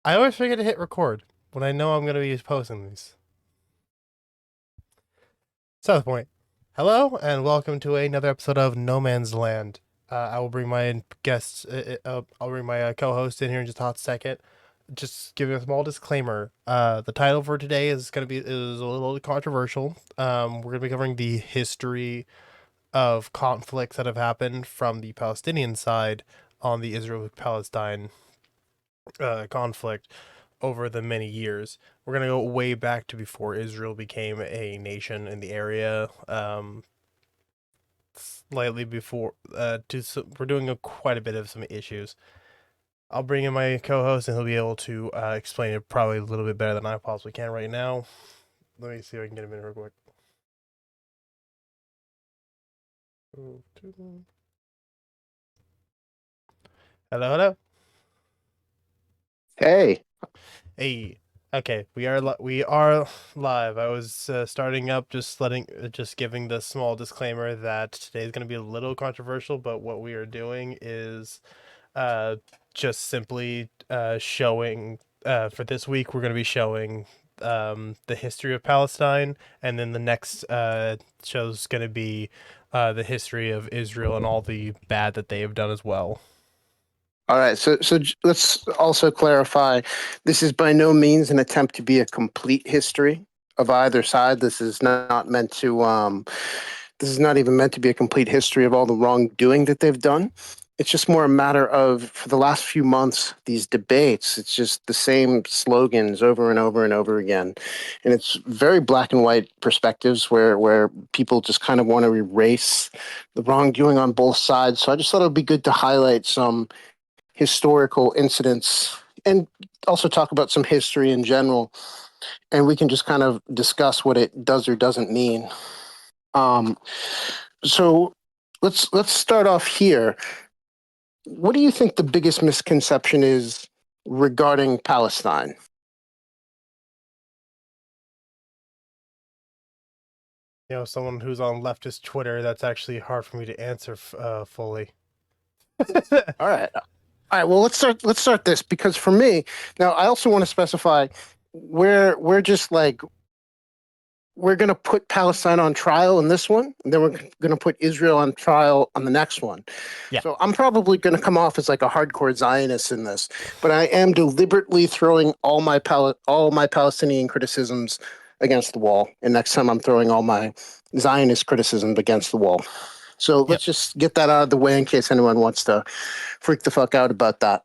I always forget to hit record when I know I'm going to be posting these. So the point. Hello and welcome to another episode of No Man's Land. I will bring my guests. I'll bring my co-host in here in just a hot second. Just giving a small disclaimer. The title for today is going to be is a little controversial. We're going to be covering the history of conflicts that have happened from the Palestinian side on the Israel-Palestine conflict over the many years. We're gonna go way back to before Israel became a nation in the area. Slightly before. We're doing quite a bit of some issues. I'll bring in my co-host, and he'll be able to explain it probably a little bit better than I possibly can right now. Let me see if I can get him in real quick. Hello, hello. Hey, Hey, okay, we are live. I was starting up, just giving the small disclaimer that today is going to be a little controversial, but what we are doing is uh just simply showing for this week we're going to be showing the history of Palestine, and then the next show's going to be the history of Israel and all the bad that they have done as well. all right. Let's also clarify. This is by no means an attempt to be a complete history of either side. This is not even meant to be a complete history of all the wrongdoing that they've done. It's just more a matter of, for the last few months, these debates, it's just the same slogans over and over and over again. And it's very black and white perspectives where people just kind of want to erase the wrongdoing on both sides. So I just thought it would be good to highlight some historical incidents and also talk about some history in general. And we can just kind of discuss what it does or doesn't mean. Um, so let's start off here. What do you think the biggest misconception is regarding Palestine? Someone who's on leftist Twitter, that's actually hard for me to answer fully. All right. All right, well let's start this because for me, now I also want to specify we're just like we're going to put Palestine on trial in this one, and then we're going to put Israel on trial on the next one. Yeah. So I'm probably going to come off as like a hardcore Zionist in this, but I am deliberately throwing all my Palestinian criticisms against the wall, and next time I'm throwing all my Zionist criticisms against the wall. So Yep. let's just get that out of the way in case anyone wants to freak the fuck out about that.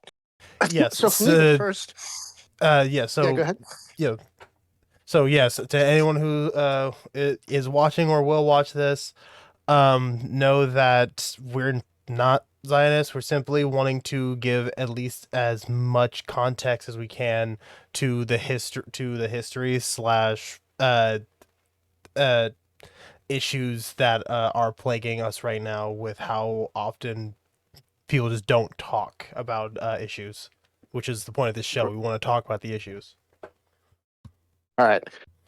Yes. So for me, the first, Yeah. yeah, go So ahead. yeah. So yes, to anyone who is watching or will watch this, know that we're not Zionists. We're simply wanting to give at least as much context as we can to the history slash uh issues that are plaguing us right now with how often people just don't talk about issues, which is the point of this show. We want to talk about the issues. All right.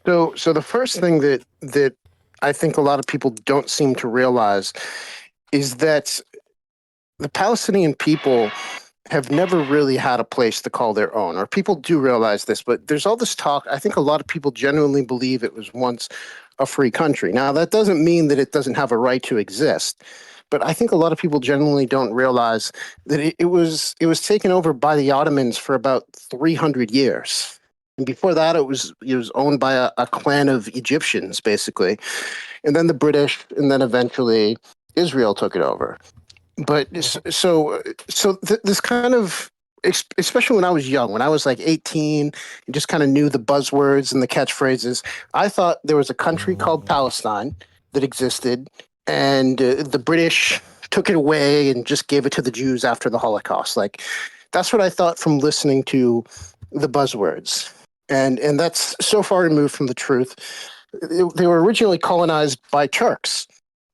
So the first thing that I think a lot of people don't seem to realize is that the Palestinian people have never really had a place to call their own, or people do realize this, but there's all this talk. I think a lot of people genuinely believe it was once a free country. Now, that doesn't mean that it doesn't have a right to exist, but I think a lot of people genuinely don't realize that it was taken over by the Ottomans for about 300 years. And before that, it was owned by a clan of Egyptians, basically, and then the British, and then eventually Israel took it over. But Mhm. this kind of, especially when I was young, when I was like 18, and just kind of knew the buzzwords and the catchphrases. I thought there was a country called Palestine that existed, and the British took it away and just gave it to the Jews after the Holocaust. Like that's what I thought from listening to the buzzwords, and that's so far removed from the truth. They were originally colonized by Turks,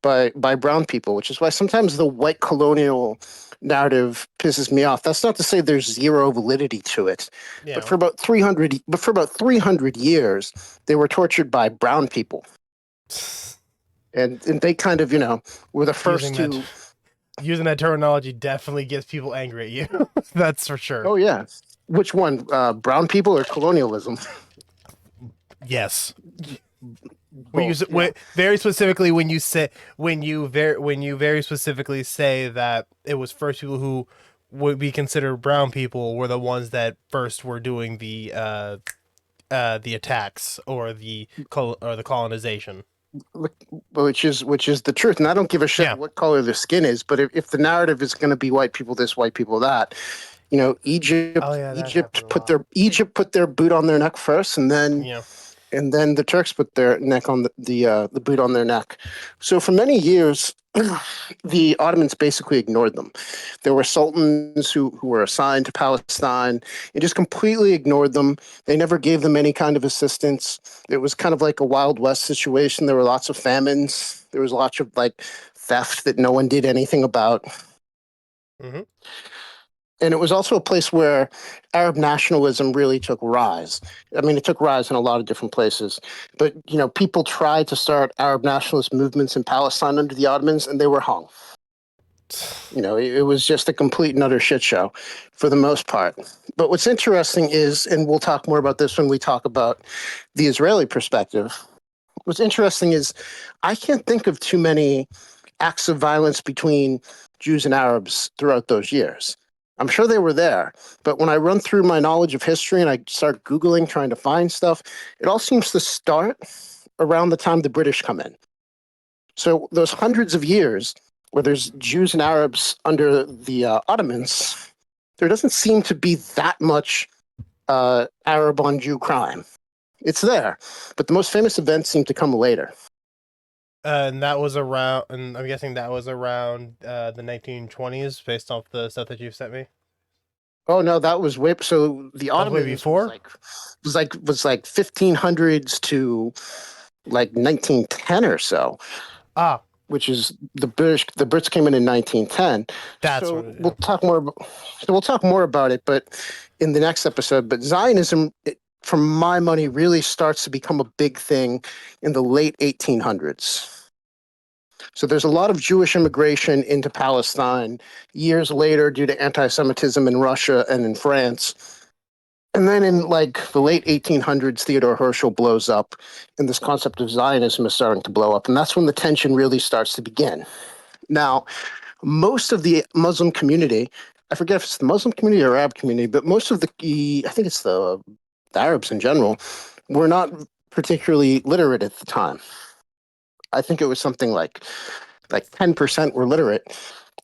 by brown people, which is why sometimes the white colonial narrative pisses me off. That's not to say there's zero validity to it, but Yeah. for about 300 years they were tortured by brown people, and they kind of, were the first using that to. using that terminology definitely gets people angry at you. That's for sure. Oh yeah. Which one? Brown people or colonialism? Yes. When you Both. Yeah. very specifically when you say when you very specifically say that it was first people who would be considered brown people were the ones that first were doing the attacks or the colonization. Which is the truth. And I don't give a shit Yeah. what color the skin is, but if the narrative is going to be white people this, white people that, Oh Egypt, yeah, that Egypt happened a put lot. their boot on their neck first, and then Yeah. Hmm. And it was also a place where Arab nationalism really took rise. I mean, it took rise in a lot of different places, but people tried to start Arab nationalist movements in Palestine under the Ottomans, and they were hung. It was just a complete and utter shit show for the most part. But what's interesting is, and we'll talk more about this when we talk about the Israeli perspective. What's interesting is, I can't think of too many acts of violence between Jews and Arabs throughout those years. I'm sure they were there, but when I run through my knowledge of history and I start Googling, trying to find stuff, it all seems to start around the time the British come in. So those hundreds of years where there's Jews and Arabs under the Ottomans, there doesn't seem to be that much Arab on Jew crime. It's there, but the most famous events seem to come later. And that was around, and I'm guessing that was around the 1920s, based off the stuff that you've sent me. Oh no, that was way. So the That was way Ottomans was before. like 1500s to like 1910 or so, Ah, which is the British. The Brits came in 1910. that's what. So we'll talk more about it, but in the next episode. But Zionism, for my money, really starts to become a big thing in the late 1800s. So there's a lot of Jewish immigration into Palestine years later due to anti-Semitism in Russia and in France. And then in like the late 1800s, Theodore Herschel blows up, and this concept of Zionism is starting to blow up. And that's when the tension really starts to begin. Now, most of the Muslim community, I forget if it's the Muslim community or Arab community, but most of I think it's the Arabs in general, were not particularly literate at the time. I think it was something like 10% were literate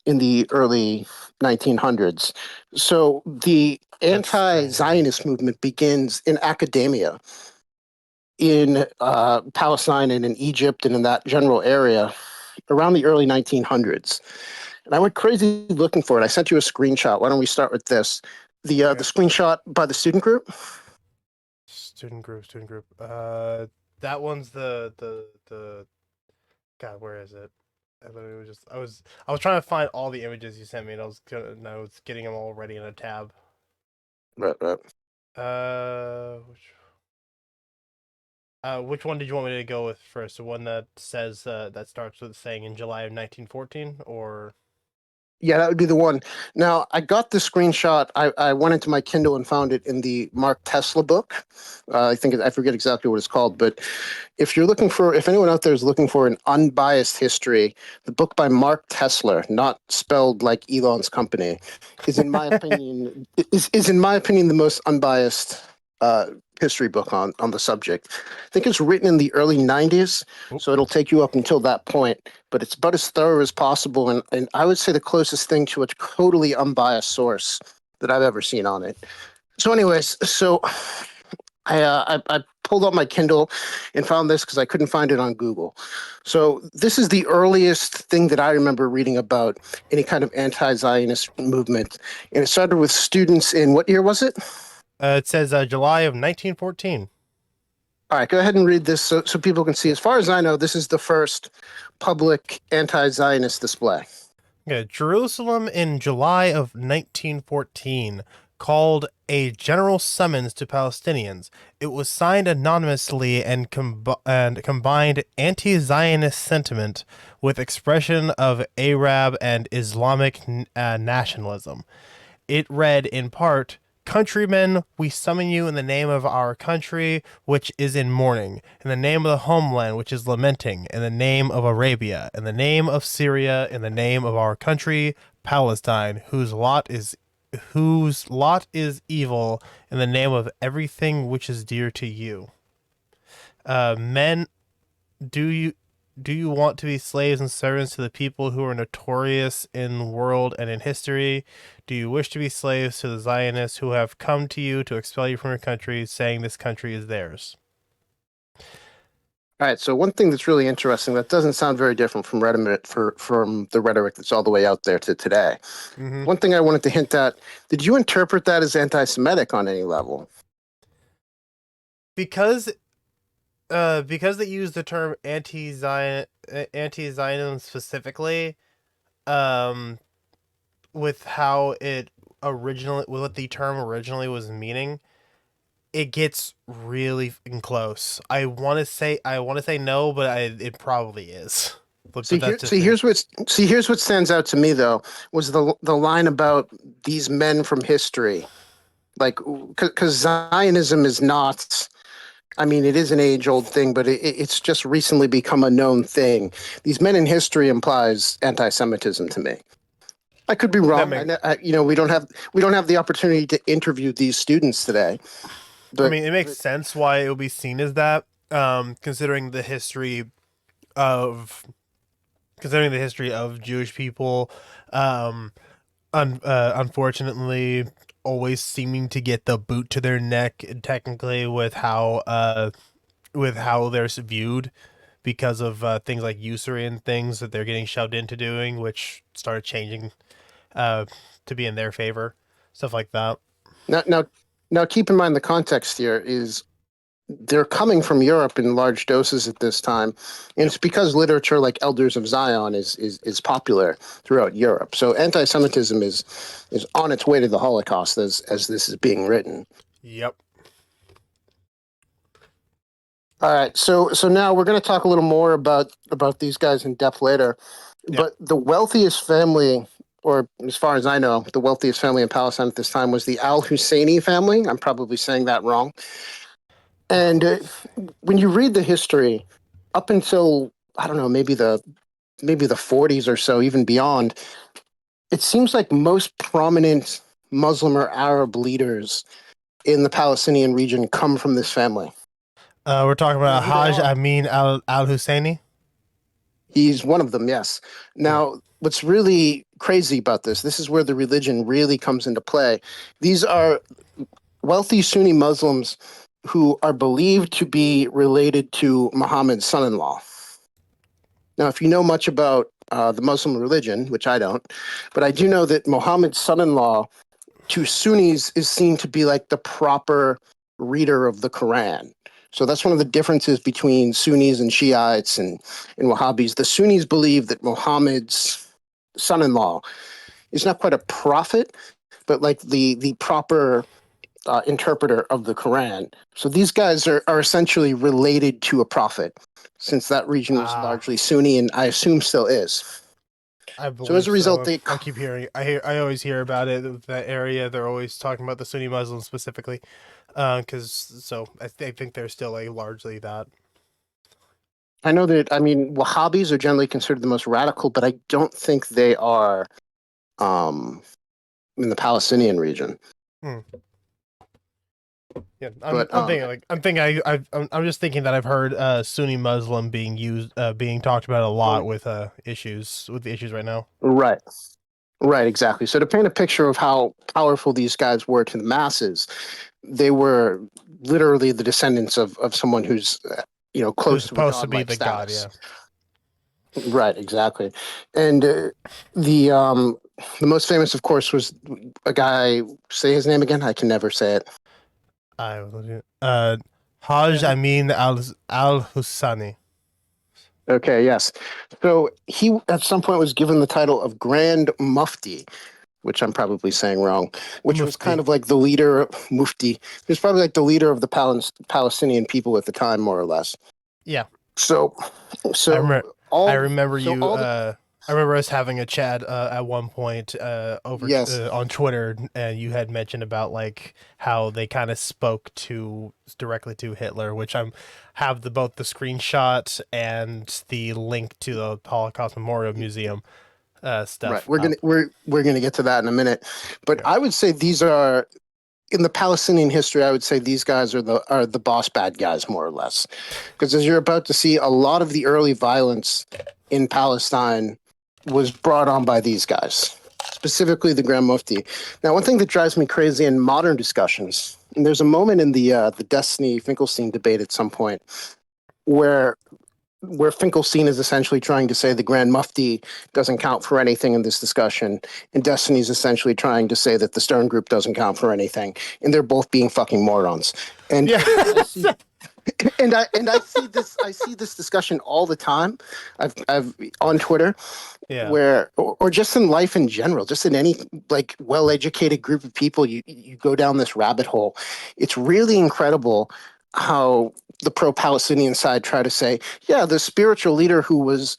in the early 1900s. So the That's strange. anti-Zionist movement begins in academia in Palestine and in Egypt and in that general area around the early 1900s. And I went crazy looking for it. I sent you a screenshot. Why don't we start with this? The Okay. screenshot by the student group. Student group. Student group. That one's the. God, where is it? I literally was just I was trying to find all the images you sent me, and I was getting them all ready in a tab. Right, right. Which which one did you want me to go with first? The one that says that starts with saying in July of 1914, or Yeah, that would be the one. Now, I got the screenshot. I went into my Kindle and found it in the Mark Tesla book. I forget exactly what it's called, but if anyone out there is looking for an unbiased history, the book by Mark Tesla, not spelled like Elon's company, is in my opinion the most unbiased uh, history book on the subject. I think it's written in the early '90s, oh, so it'll take you up until that point. But it's about as thorough as possible, and I would say the closest thing to a totally unbiased source that I've ever seen on it. So, anyways, I pulled up my Kindle and found this because I couldn't find it on Google. So this is the earliest thing that I remember reading about any kind of anti-Zionist movement, and it started with students in what year was it? it says July of 1914. All right, go ahead and read this so people can see. Okay. As far as I know, this is the first public anti-Zionist display. Okay, Jerusalem in July of 1914 called a general summons to Palestinians. It was signed anonymously and combined anti-Zionist sentiment with expression of Arab and Islamic nationalism. It read in part, countrymen, we summon you in the name of our country, which is in mourning, in the name of the homeland, which is lamenting, in the name of Arabia, in the name of Syria, in the name of our country, Palestine, whose lot is evil, in the name of everything which is dear to you. Men, do you do you want to be slaves and servants to the people who are notorious in the world and in history? Do you wish to be slaves to the Zionists who have come to you to expel you from your country, saying this country is theirs? All right. So one thing that's really interesting that doesn't sound very different from the rhetoric that's all the way out there to today. Mm-hmm. One thing I wanted to hint at: did you interpret that as anti-Semitic on any level? Because because they use the term anti-Zionism specifically, um, with how it originally, with what the term originally was meaning, it gets really close. I want to say no, but it probably is. But that's just me. Here's what stands out to me though was the line about these men from history, like because Zionism is not. I mean, it is an age-old thing, but it's just recently become a known thing. These men in history implies anti-Semitism to me. I could be That wrong. make We don't have the opportunity to interview these students today, I but mean, it makes sense why it would be seen as that, considering the history of Jewish people, um, unfortunately, always seeming to get the boot to their neck, technically, with how they're viewed because of things like usury and things that they're getting shoved into doing, which started changing uh, to be in their favor, stuff like that. now, now, now, keep in mind the context here is they're coming from Europe in large doses at this time, and Yep. it's because literature like Elders of Zion is popular throughout Europe. So anti-Semitism is on its way to the Holocaust as this is being written. Yep. All right, so now we're going to talk a little more about these guys in depth later, Yep. but the wealthiest family, or as far as I know, the wealthiest family in Palestine at this time was the Al Husseini family. I'm probably saying that wrong. And when you read the history, up until I don't know, maybe the 40s or so, even beyond, it seems like most prominent Muslim or Arab leaders in the Palestinian region come from this family. We're talking Do you know about who they Hajj are? Amin Al Husseini. He's one of them, yes. Yeah. Now, what's really crazy about this is where the religion really comes into play. These are wealthy Sunni Muslims who are believed to be related to Muhammad's son in law. Now, if you know much about the Muslim religion, which I don't, but I do know that Muhammad's son in law to Sunnis is seen to be like the proper reader of the Quran. So that's one of the differences between Sunnis and Shiites and Wahhabis. The Sunnis believe that Muhammad's son in law is not quite a prophet, but like the proper interpreter of the Quran. So these guys are essentially related to a prophet, since that region was Ah, largely Sunni and I assume still is. I So as believe a result, so. they I keep hearing. I always hear about it. That area. They're always talking about the Sunni Muslims specifically. Because I think they're still like largely that. I know that I mean Wahhabis are generally considered the most radical, but I don't think they are um, in the Palestinian region. Hmm. Yeah, But I'm just thinking that I've heard Sunni Muslim being talked about a lot with the issues right now. right, right, exactly. So to paint a picture of how powerful these guys were to the masses, they were literally the descendants of someone who's Who's close to a supposed to be godlike the god? status. Yeah. Right, exactly. And the um, the most famous, of course, was a guy. Say his name again. I can never say it. I was looking. Hajj Amin Al Husani Okay, yes. So he at some point was given the title of Grand Mufti, which I'm probably saying wrong, which was kind Mufti. of like the leader, Mufti. He was probably like the leader of the Palestinian people at the time, more or less. Yeah, So, I so remember. I remember you. all the I remember us having a chat at one point over Yes, on Twitter, and you had mentioned about like how they kind of spoke to directly to Hitler, which I'm have the both the screenshot and the link to the Holocaust Memorial Museum right. stuff up. We're gonna get to that in a minute, but Yeah. I would say these are in the Palestinian history. I would say these guys are the boss bad guys more or less, because as you're about to see, a lot of the early violence in Palestine was brought on by these guys, specifically the Grand Mufti. Now, one thing that drives me crazy in modern discussions, and there's a moment in the Destiny Finkelstein debate at some point where Finkelstein is essentially trying to say the Grand Mufti doesn't count for anything in this discussion, and Destiny is essentially trying to say that the Stern Group doesn't count for anything, and they're both being fucking morons. And Yeah. I see I see this discussion all the time. I've on Twitter Yeah. where or just in life in general, just in any like well-educated group of people, you go down this rabbit hole. It's really incredible how the pro-Palestinian side try to say, yeah, the spiritual leader who was,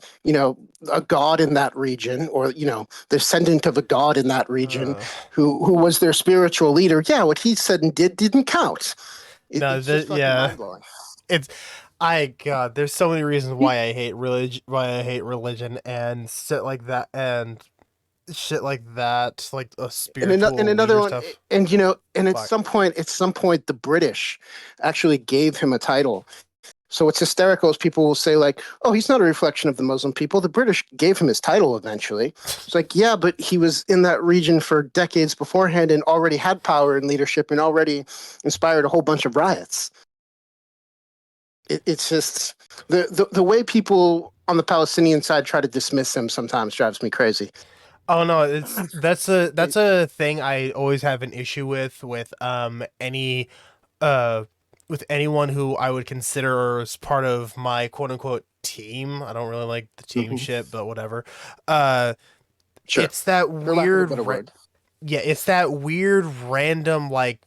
a god in that region, or the descendant of a god in that region, Uh, who was their spiritual leader. Yeah, what he said and did didn't count. no, It's just that fucking yeah, mind blowing. it's I God. There's so many reasons why I hate religion, and shit like that, like a And spiritual another leader one, stuff. and Fuck. at some point, the British actually gave him a title. So what's hysterical is people will say like, "Oh, he's not a reflection of the Muslim people." The British gave him his title eventually. It's like, yeah, but he was in that region for decades beforehand and already had power and leadership and already inspired a whole bunch of riots. It's just the way people on the Palestinian side try to dismiss him sometimes drives me crazy. Oh no, it's that's a thing I always have an issue with uh with anyone who I would consider as part of my quote unquote team. I don't really like the team Mhm. shit, but whatever. Uh Sure, it's that for lack of a weird better word. yeah, it's that weird random like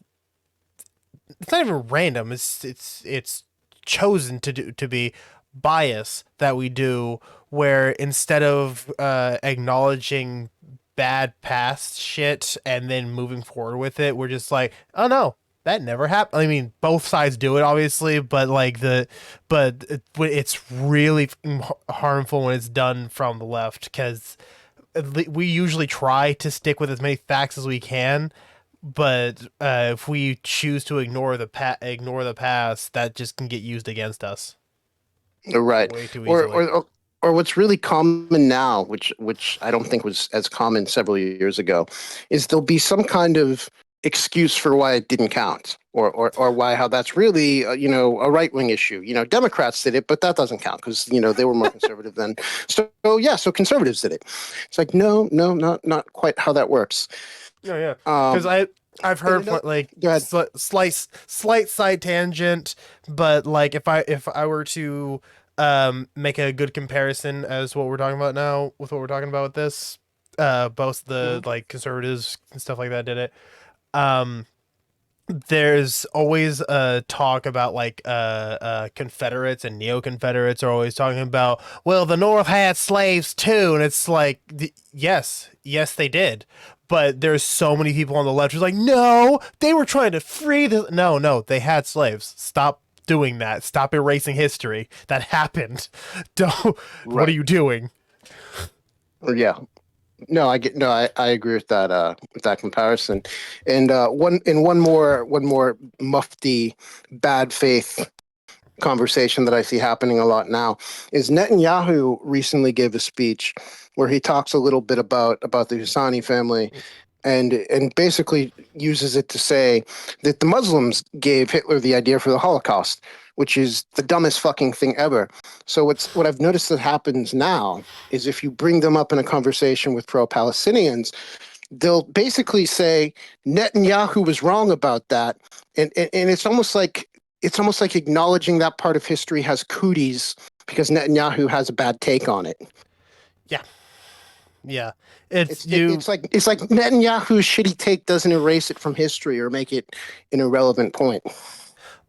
it's not even random. It's chosen to be bias that we do where instead of acknowledging bad past shit and then moving forward with it, we're just like, oh no, that never happened. I mean, both sides do it, obviously, but it's really harmful when it's done from the left because we usually try to stick with as many facts as we can, but if we choose to ignore the past, that just can get used against us Right. way too Or easily. or or what's really common now, which I don't think was as common several years ago, is there'll be some kind of excuse for why it didn't count, or why how that's really a right wing issue. Democrats did it, but that doesn't count because they were more conservative then. So yeah, so conservatives did it. It's like no, not quite how that works. Yeah, yeah. Because Um, I've and heard another, like go ahead. slight side tangent, but like if I were to make a good comparison as what we're talking about now with what we're talking about with this, both the Mhm. like conservatives and stuff like that did it. Um, there's always a talk about like Confederates and neo-Confederates are always talking about, well, the North had slaves too, and it's like yes they did, but there's so many people on the left who's like, no, they were trying to free the no, they had slaves. Stop doing that. Stop erasing history. That happened. Don't. What are Right. you doing? Yeah. No, I agree with that comparison. And one more mufti bad faith conversation that I see happening a lot now is Netanyahu recently gave a speech where he talks a little bit about the Husseini family and basically uses it to say that the Muslims gave Hitler the idea for the Holocaust, which is the dumbest fucking thing ever. So what I've noticed that happens now is if you bring them up in a conversation with pro-Palestinians, they'll basically say Netanyahu was wrong about that, and it's almost like acknowledging that part of history has cooties because Netanyahu has a bad take on it. Yeah, yeah. It's you It's like Netanyahu's shitty take doesn't erase it from history or make it an irrelevant point.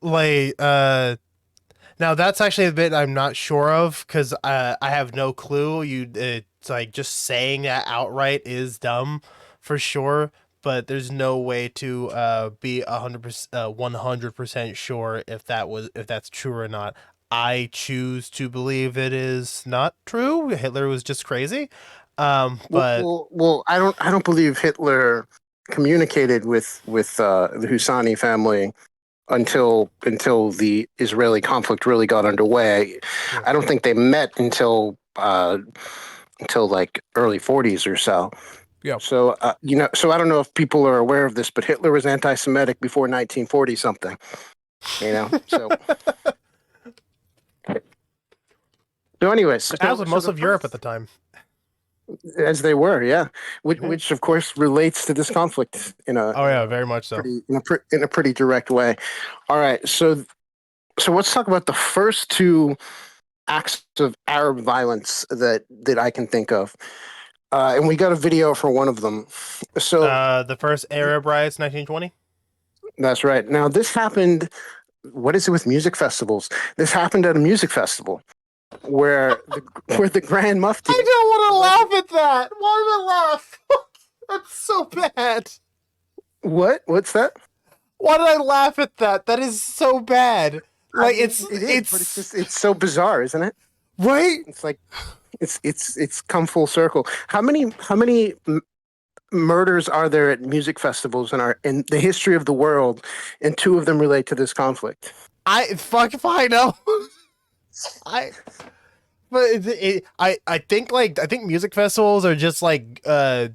like Now that's actually a bit I'm not sure of because I have no clue. like just saying that outright is dumb for sure. But there's no way to be 100% sure if that's true or not. I choose to believe it is not true. Hitler was just crazy. But I don't believe Hitler communicated with the Husani family until the Israeli conflict really got underway. yeah, I don't think they met until like early 40s or so. yeah. So so I don't know if people are aware of this, but Hitler was anti-Semitic before 1940 something. So anyway, As with so most the of Europe at first the time. as they were, yeah, Yeah. which of course relates to this conflict Oh yeah, very much so. in a pretty direct way. All right, so let's talk about the first two acts of Arab violence that I can think of, and we got a video for one of them. So The first Arab riots, 1920. that's right. Now this happened. What is it with music festivals? This happened at a music festival where the Grand I Mufti don't want to alleged. laugh at that. Why did I laugh? That's so bad. What? What's that? Why did I laugh at that? That is so bad. I Like mean, it is, but it's it's so bizarre, isn't it? right. It's like it's come full circle. How many murders are there at music festivals in the history of the world, and two of them relate to this conflict? I fuck if I know. I but I think music festivals are just like this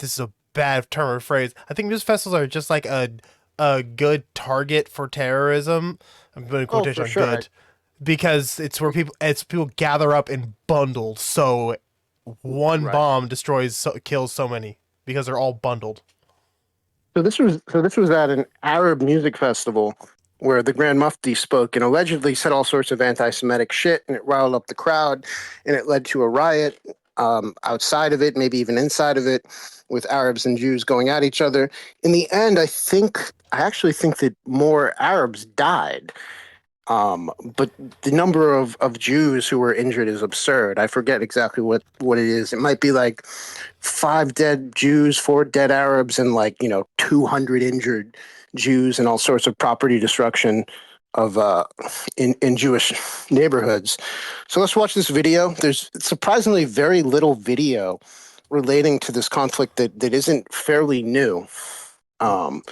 is a bad term or phrase. I think music festivals are just like a good target for terrorism. I'm putting Oh, quotation for on sure. good because it's people gather up in bundles. So one Right. bomb kills so many because they're all bundled. So this was at an Arab music festival where the Grand Mufti spoke and allegedly said all sorts of anti-Semitic shit, and it riled up the crowd, and it led to a riot outside of it, maybe even inside of it, with Arabs and Jews going at each other. In the end, I actually think that more Arabs died. But the number of Jews who were injured is absurd. I forget exactly what it is. It might be like 5 dead Jews, 4 dead Arabs, and like 200 injured Jews, and all sorts of property destruction of in Jewish neighborhoods. So let's watch this video. There's surprisingly very little video relating to this conflict that isn't fairly new. Um,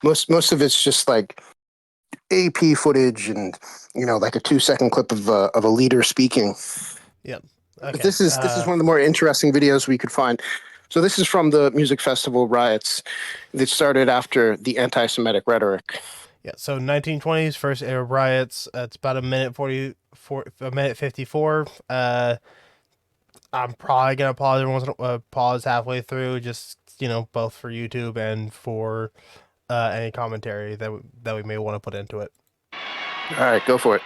most of it's just like AP footage and like a 2 second clip of a leader speaking. Yep. But Okay. this is one of the more interesting videos we could find. So this is from the music festival riots that started after the anti-Semitic rhetoric. Yeah. So 1920s first Arab riots. It's about a minute 44, a minute 54. I'm probably gonna pause every once in pause halfway through, just both for YouTube and for any commentary that we may want to put into it. All right, go for it.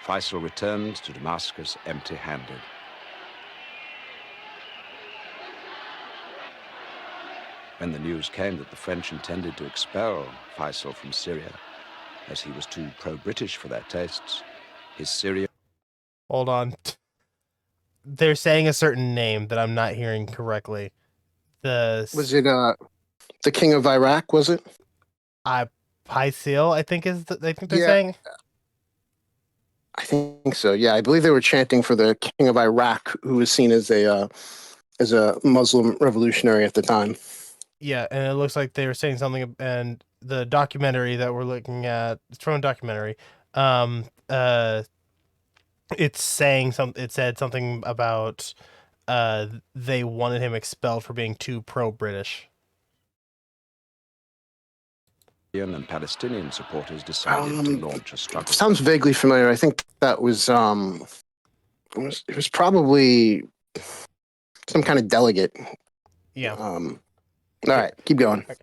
Faisal returned to Damascus empty-handed. When the news came that the French intended to expel Faisal from Syria, as he was too pro-British for their tastes, his Syria... Hold on. They're saying a certain name that I'm not hearing correctly. Was it the king of Iraq? Was it? I Pysil, I think I think they're Yeah, saying. I think so. Yeah, I believe they were chanting for the king of Iraq, who was seen as a Muslim revolutionary at the time. Yeah, and it looks like they were saying something, and the documentary that we're looking at, it's from a documentary. Um, uh, it's saying it said something about they wanted him expelled for being too pro-British. and Palestinian supporters decided to launch a struggle. Sounds vaguely familiar. I think that was it was probably some kind of delegate. Yeah. All right, keep going. Okay.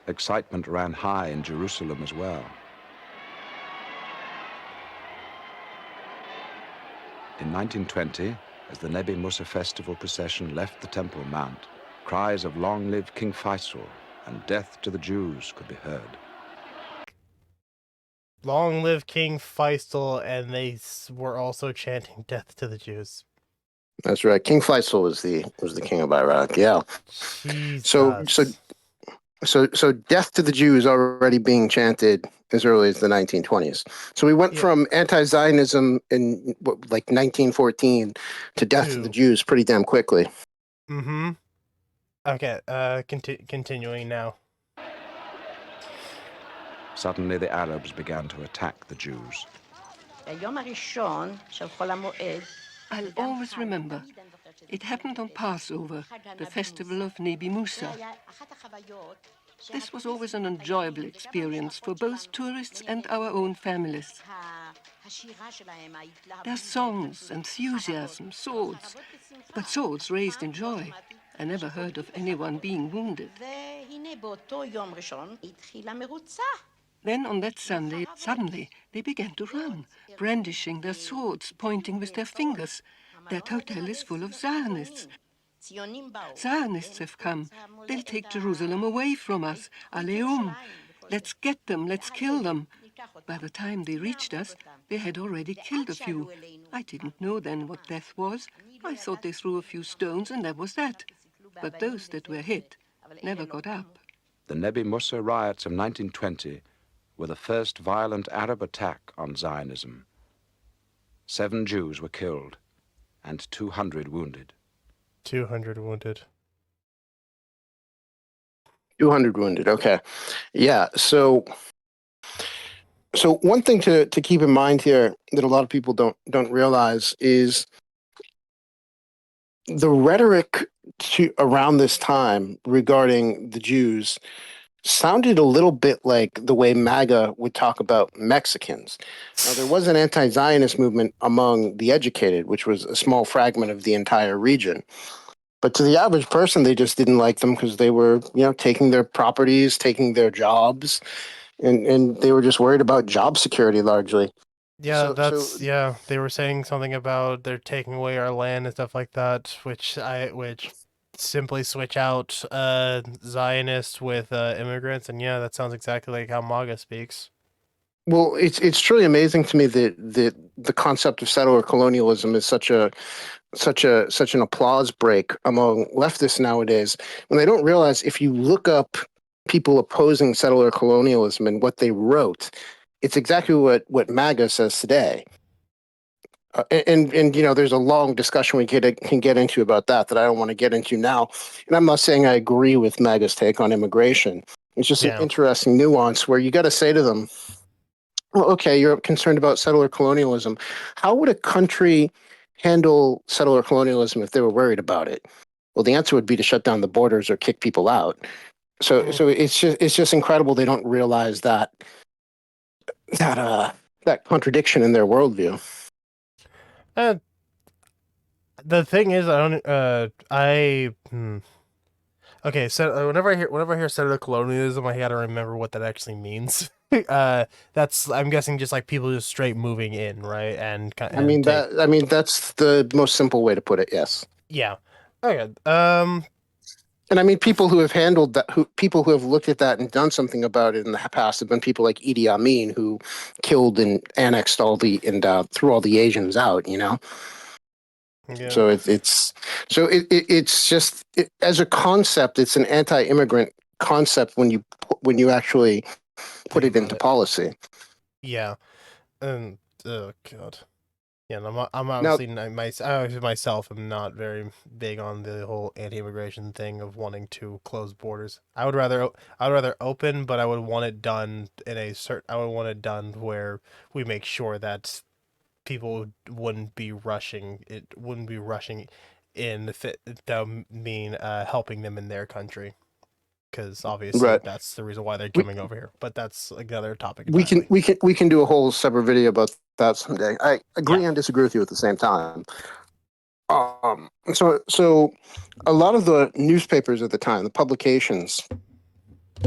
Excitement ran high in Jerusalem as well. In 1920, as the Nebi Musa festival procession left the Temple Mount, cries of "Long live King Faisal" and "Death to the Jews" could be heard. Long live King Faisal, and they were also chanting "Death to the Jews." That's right. King Faisal was the king of Iraq. Yeah. So so Jesus. so death to the Jews already being chanted as early as the 1920s. So we went Yeah. from anti-Zionism in like 1914 to death to the Two. Jews pretty damn quickly. Mm-hmm. Okay. Continuing now. Suddenly, the Arabs began to attack the Jews. I'll always remember. It happened on Passover, the festival of Nebi Musa. This was always an enjoyable experience for both tourists and our own families. Their songs, enthusiasm, swords, but swords raised in joy. I never heard of anyone being wounded. Then on that Sunday, suddenly they began to run, brandishing their swords, pointing with their fingers. That hotel is full of Zionists. Zionists have come. They'll take Jerusalem away from us. Aleum. Let's get them. Let's kill them. By the time they reached us, they had already killed a few. I didn't know then what death was. I thought they threw a few stones and that was that. But those that were hit never got up. The Nebi Musa riots of 1920 were the first violent Arab attack on Zionism. 7 Jews were killed and 200 wounded. 200 wounded. 200 wounded. Okay. Yeah. So one thing to keep in mind here that a lot of people don't realize is the rhetoric around this time regarding the Jews sounded a little bit like the way MAGA would talk about Mexicans. Now, there was an anti-Zionist movement among the educated, which was a small fragment of the entire region. But to the average person, they just didn't like them because they were, taking their properties, taking their jobs, and they were just worried about job security largely. Yeah, So yeah. They were saying something about they're taking away our land and stuff like that, which simply switch out Zionists with immigrants, and yeah, that sounds exactly like how MAGA speaks. well, it's truly amazing to me that the concept of settler colonialism is such an applause break among leftists nowadays when they don't realize if you look up people opposing settler colonialism and what they wrote, it's exactly what MAGA says today. And there's a long discussion we can get into about that I don't want to get into now. And I'm not saying I agree with MAGA's take on immigration. It's just an Yeah. interesting nuance where you got to say to them, well, okay, you're concerned about settler colonialism. How would a country handle settler colonialism if they were worried about it? Well, the answer would be to shut down the borders or kick people out. So, Mm. so it's just incredible they don't realize that contradiction in their worldview. Uh, the thing is, I don't. Okay, so whenever I hear settler colonialism, I gotta remember what that actually means. That's I'm guessing just like people just straight moving in, right? And take That's the most simple way to put it. Yes. yeah. Okay. And I mean, people who have handled that, people who have looked at that and done something about it in the past have been people like Idi Amin, who killed and annexed threw all the Asians out. Yeah. So it's just as a concept, it's an anti-immigrant concept when you actually put Think it about into it. policy. Yeah. And oh god. Yeah, and I'm Now, obviously I myself am not very big on the whole anti-immigration thing of wanting to close borders. I would rather open, but I would want it done in a certain. I would want it done where we make sure that people wouldn't be rushing. It wouldn't be rushing in if that would mean helping them in their country, because obviously right. that's the reason why they're We coming over here. But that's another topic we can entirely. we can we can do a whole separate video about that someday. I Yeah. agree and disagree with you at the same time. So a lot of the newspapers at the time, the publications,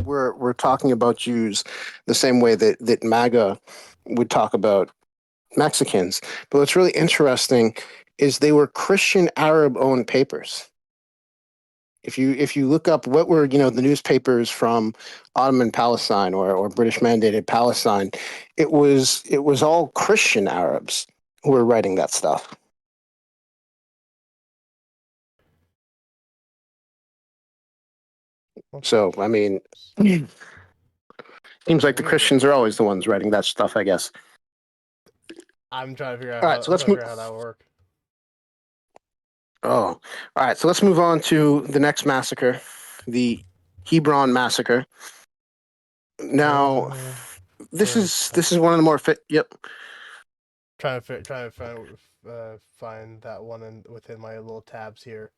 were talking about Jews the same way that MAGA would talk about Mexicans. But what's really interesting is they were Christian Arab owned papers. If you look up what were the newspapers from Ottoman Palestine or British mandated Palestine, it was all Christian Arabs who were writing that stuff. So I mean, seems like the Christians are always the ones writing that stuff, I guess. I'm trying to figure out All how right, so let's move. how that would work. Oh, all right. So let's move on to the next massacre, the Hebron massacre. Now, this is one of the more fit. Yep. Trying to find that one within my little tabs here.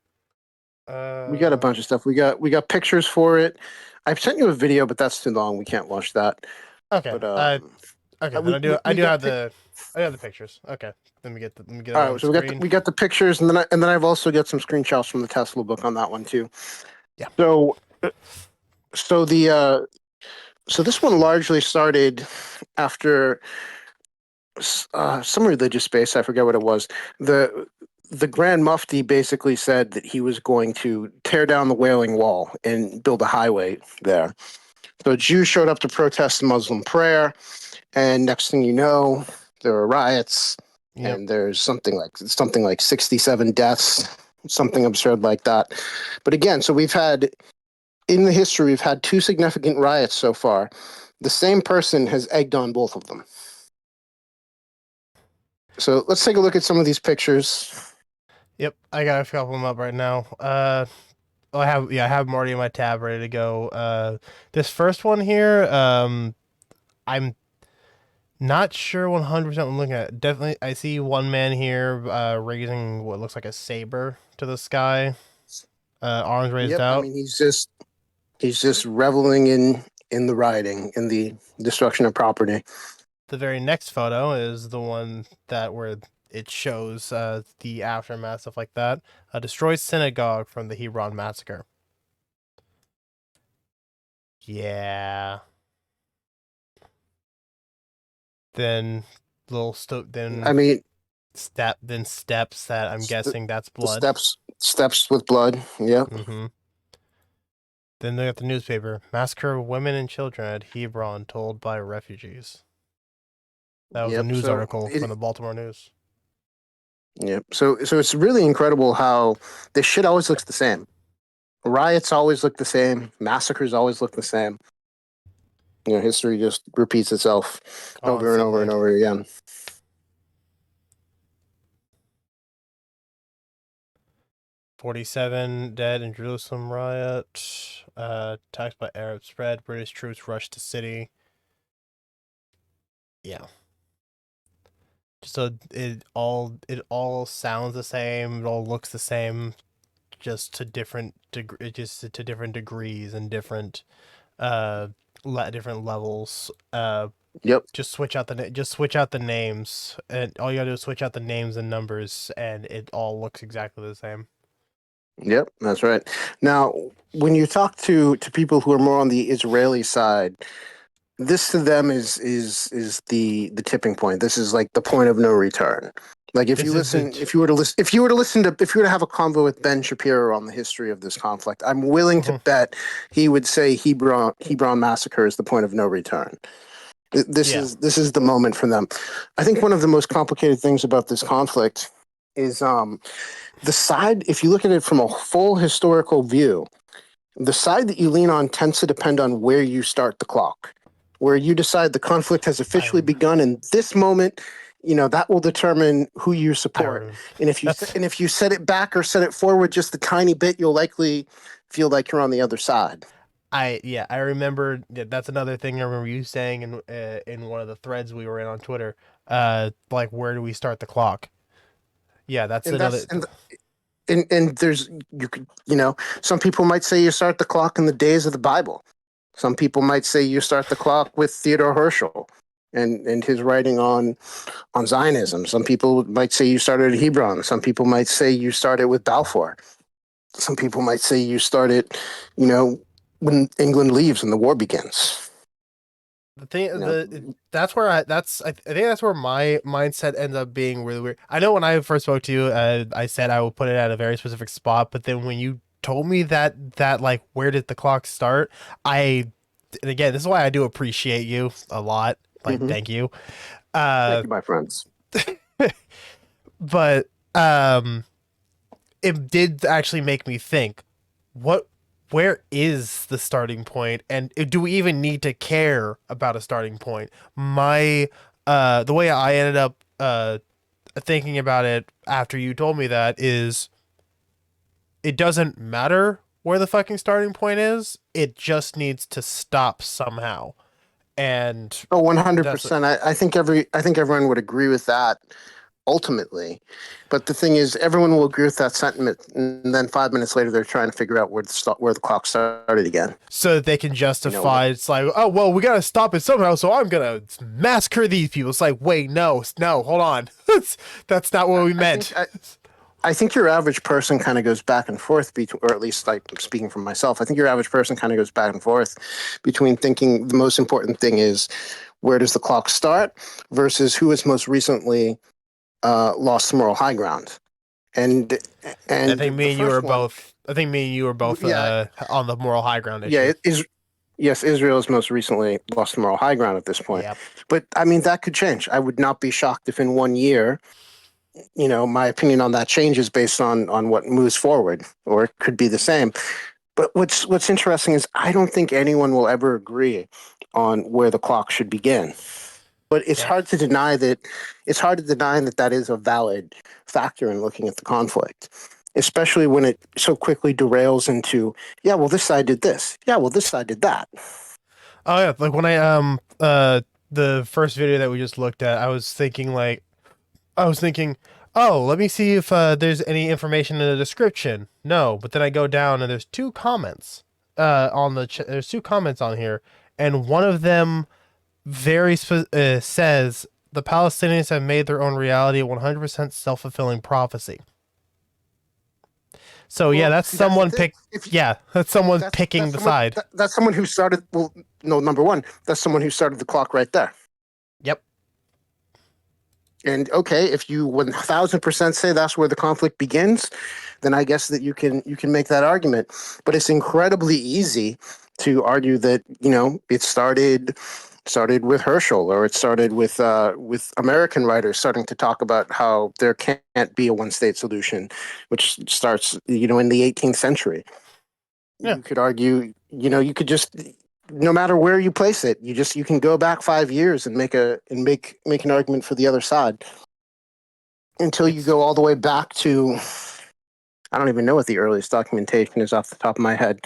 We got a bunch of stuff. We got pictures for it. I've sent you a video, but that's too long. We can't watch that. Okay. But Okay. Then we, we, I we do got have the pictures. Okay. Let me get it all on right. the So screen. we got the pictures, and then I've also got some screenshots from the Tesla book on that one too. Yeah. So so the so this one largely started after some religious space. I forget what it was. The Grand Mufti basically said that he was going to tear down the Wailing Wall and build a highway there. So Jews showed up to protest the Muslim prayer, and next thing you know, there were riots, Yep. and there's something like 67 deaths, something absurd like that. But again, so we've had in the history we've had two significant riots so far. The same person has egged on both of them. So let's take a look at some of these pictures. Yep. I got a couple of them up right now. I have them already in my tab ready to go. This first one here, I'm not sure 100% I'm looking at. Definitely, I see one man here raising what looks like a saber to the sky, arms raised Yep, I out. mean he's just reveling in the rioting, in the destruction of property. The very next photo is the one where it shows the aftermath, stuff like that. A destroyed synagogue from the Hebron massacre. Yeah. Then I mean, steps that I'm the, guessing that's the blood. steps with blood. Yep. Mm-hmm. Then they got the newspaper. Massacre of women and children at Hebron told by refugees. That was a Yep. news So article from the Baltimore News. yep. So it's really incredible how this shit always looks the same. Riots always look the same. Massacres always look the same. History just repeats itself over and over Constantly. and over again. 47 dead in Jerusalem riot. Attacks by Arab spread. British troops rushed to city. Yeah. So it all sounds the same. It all looks the same, just to different degrees and uh different levels. Yep. Just switch out the names, and all you gotta do is switch out the names and numbers, and it all looks exactly the same. Yep. That's right. Now, when you talk to people who are more on the Israeli side, this to them is the tipping point. This is like the point of no return. Like This is the if you were to have a convo with Ben Shapiro on the history of this conflict, I'm willing to bet he would say Hebron massacre is the point of no return. This yeah. is the moment for them. I think one of the most complicated things about this conflict is the side. If you look at it from a full historical view, the side that you lean on tends to depend on where you start the clock, where you decide the conflict has officially I'm begun in this moment. That will determine who you support. I that's And if you set it back or set it forward just a tiny bit, you'll likely feel like you're on the other side. I remember that's another thing I remember you saying in one of the threads we were in on Twitter. Like, where do we start the clock? Yeah, that's And another. that's and there's you could some people might say you start the clock in the days of the Bible. Some people might say you start the clock with Theodore Herschel and his writing on Zionism. Some people might say you started at Hebron. Some people might say you started with Balfour. Some people might say you started, you know, when England leaves and the war begins. The thing, You know, that's where I think that's where my mindset ends up being really weird. I know when I first spoke to you, I said I would put it at a very specific spot, but then when you told me that like where did the clock start, and again, this is why I do appreciate you a lot. Like, Hmm. thank you. Thank Uh, you, my friends. but it did actually make me think, what, where is the starting point, and do we even need to care about a starting point? The way I ended up thinking about it after you told me that is, it doesn't matter where the fucking starting point is. It just needs to stop somehow. And Oh, that's 100%. I think everyone would agree with that ultimately. But the thing is, everyone will agree with that sentiment, and then 5 minutes later, they're trying to figure out where the clock started again. so that they can You know, justify, it's like, oh well, we gotta stop it somehow, so I'm gonna massacre these people. It's like, wait, no, hold on. That's not what we I think meant. I think your average person kind of goes back and forth between, or at least like speaking for myself, I think your average person kind of goes back and forth between thinking the most important thing is where does the clock start versus who has most recently lost the moral high ground. And I and think the me and you first are one, both. I think me and you are both yeah, on the moral high ground yeah, issue. it is. Yes, Israel has most recently lost the moral high ground at this point. Yep. But I mean, that could change. I would not be shocked if in 1 year, my opinion on that changes based on what moves forward, or it could be the same. But what's interesting is I don't think anyone will ever agree on where the clock should begin. But it's Yep. hard to deny that that is a valid factor in looking at the conflict, especially when it so quickly derails into, yeah, well, this side did this. Yeah, well, this side did that. Oh yeah, like when I the first video that we just looked at, I was thinking, oh, let me see if there's any information in the description. No, but then I go down and there's two comments there's two comments on here, and one of them says the Palestinians have made their own reality a 100% self-fulfilling prophecy. So yeah, Well, that's see, that's the someone thing. pick. Yeah, that's someone picking That's the someone side. that's someone who started. Well, no, number one, that's someone who started the clock right there. Yep. And okay, if you 1,000% say that's where the conflict begins, then I guess that you can make that argument. But it's incredibly easy to argue that it started with Herschel, or it started with American writers starting to talk about how there can't be a one state solution, which starts in the 18th century. Yeah. You could argue, you could just, no matter where you place it, you can go back 5 years and make an argument for the other side until you It's go all the way back to, I don't even know what the earliest documentation is off the top of my head,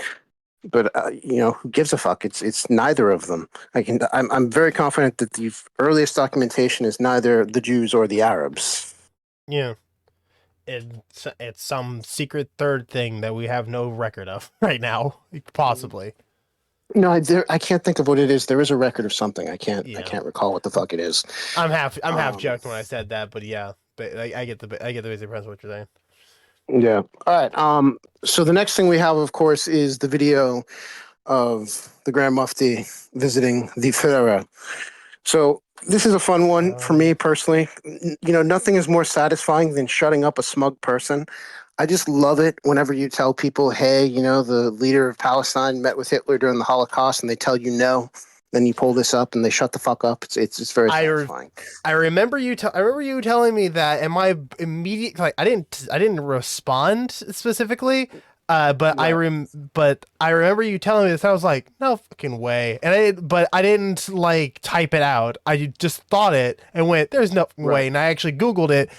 but who gives a fuck? It's neither of them. I'm very confident that the earliest documentation is neither the Jews or the Arabs. yeah. It's some secret third thing that we have no record of right now, possibly. No, I can't think of what it is. There is a record of something. I Yeah. can't recall what the fuck it is. I'm half Um, joking when I said that, but yeah, but I get the basic premise of what you're saying. yeah. All right. So the next thing we have, of course, is the video of the Grand Mufti visiting the Pharaoh. So this is a fun one for me personally. Nothing is more satisfying than shutting up a smug person. I just love it whenever you tell people, hey, the leader of Palestine met with Hitler during the Holocaust, and they tell you no. Then you pull this up and they shut the fuck up. It's very I re- satisfying. I remember I remember you telling me that, and my immediate, like, I didn't respond specifically, Right. but I remember you telling me this. I was like, no fucking way, but I didn't like type it out. I just thought it and went, there's no fucking way, Right. and I actually Googled it.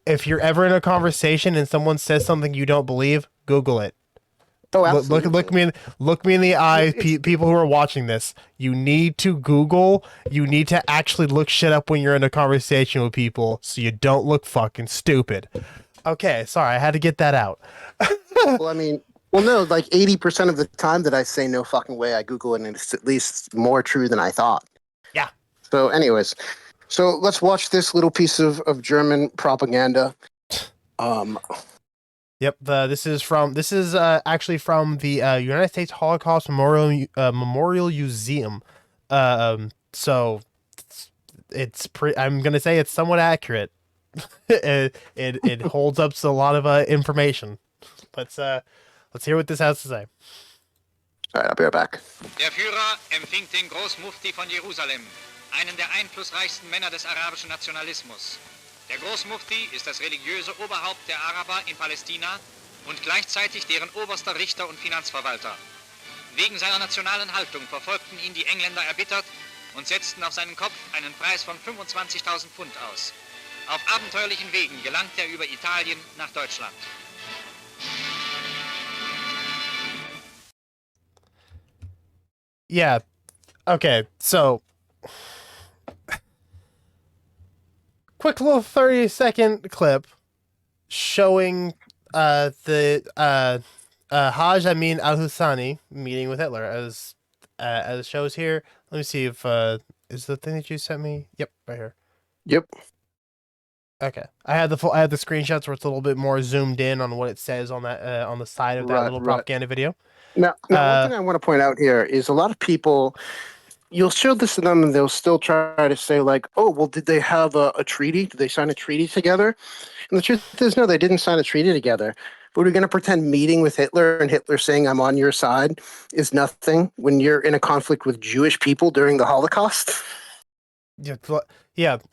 If you're ever in a conversation and someone says something you don't believe, Google it. Oh, Look absolutely. me in the Well, eyes, it's people who are watching this. You need to Google. You need to actually look shit up when you're in a conversation with people, so you don't look fucking stupid. Okay, sorry, I had to get that out. well, I mean, well, no, like 80% of the time that I say no fucking way, I Google it, and it's at least more true than I thought. Yeah. So, anyways, so let's watch this little piece of German propaganda. Um, Yep. This is actually from the United States Holocaust Memorial Museum. So I'm gonna say it's somewhat accurate. It holds up to a lot of information. Let's Let's hear what this has to say. All right, I'll be right back. Der Führer empfing den Großmufti von Jerusalem, einen der einflussreichsten Männer des arabischen Nationalismus. Der Großmufti ist das religiöse Oberhaupt der Araber in Palästina und gleichzeitig deren oberster Richter und Finanzverwalter. Wegen seiner nationalen Haltung verfolgten ihn die Engländer erbittert und setzten auf seinen Kopf einen Preis von 25.000 Pfund aus. Auf abenteuerlichen Wegen gelangt er über Italien nach Deutschland. Yeah. Okay, so quick little 30-second clip showing the Haj Amin al-Husani meeting with Hitler as it shows here. Let me see if is the thing that you sent me. Yep, right here. Yep. Okay, I had the screenshots where it's a little bit more zoomed in on what it says on that on the side of that little propaganda video. Now, one thing I want to point out here is a lot of people, you'll show this to them and they'll still try to say like, oh, well, did they have a treaty? Did they sign a treaty together? And the truth is, no, they didn't sign a treaty together. But we're going to pretend meeting with Hitler and Hitler saying, I'm on your side is nothing when you're in a conflict with Jewish people during the Holocaust. Yeah.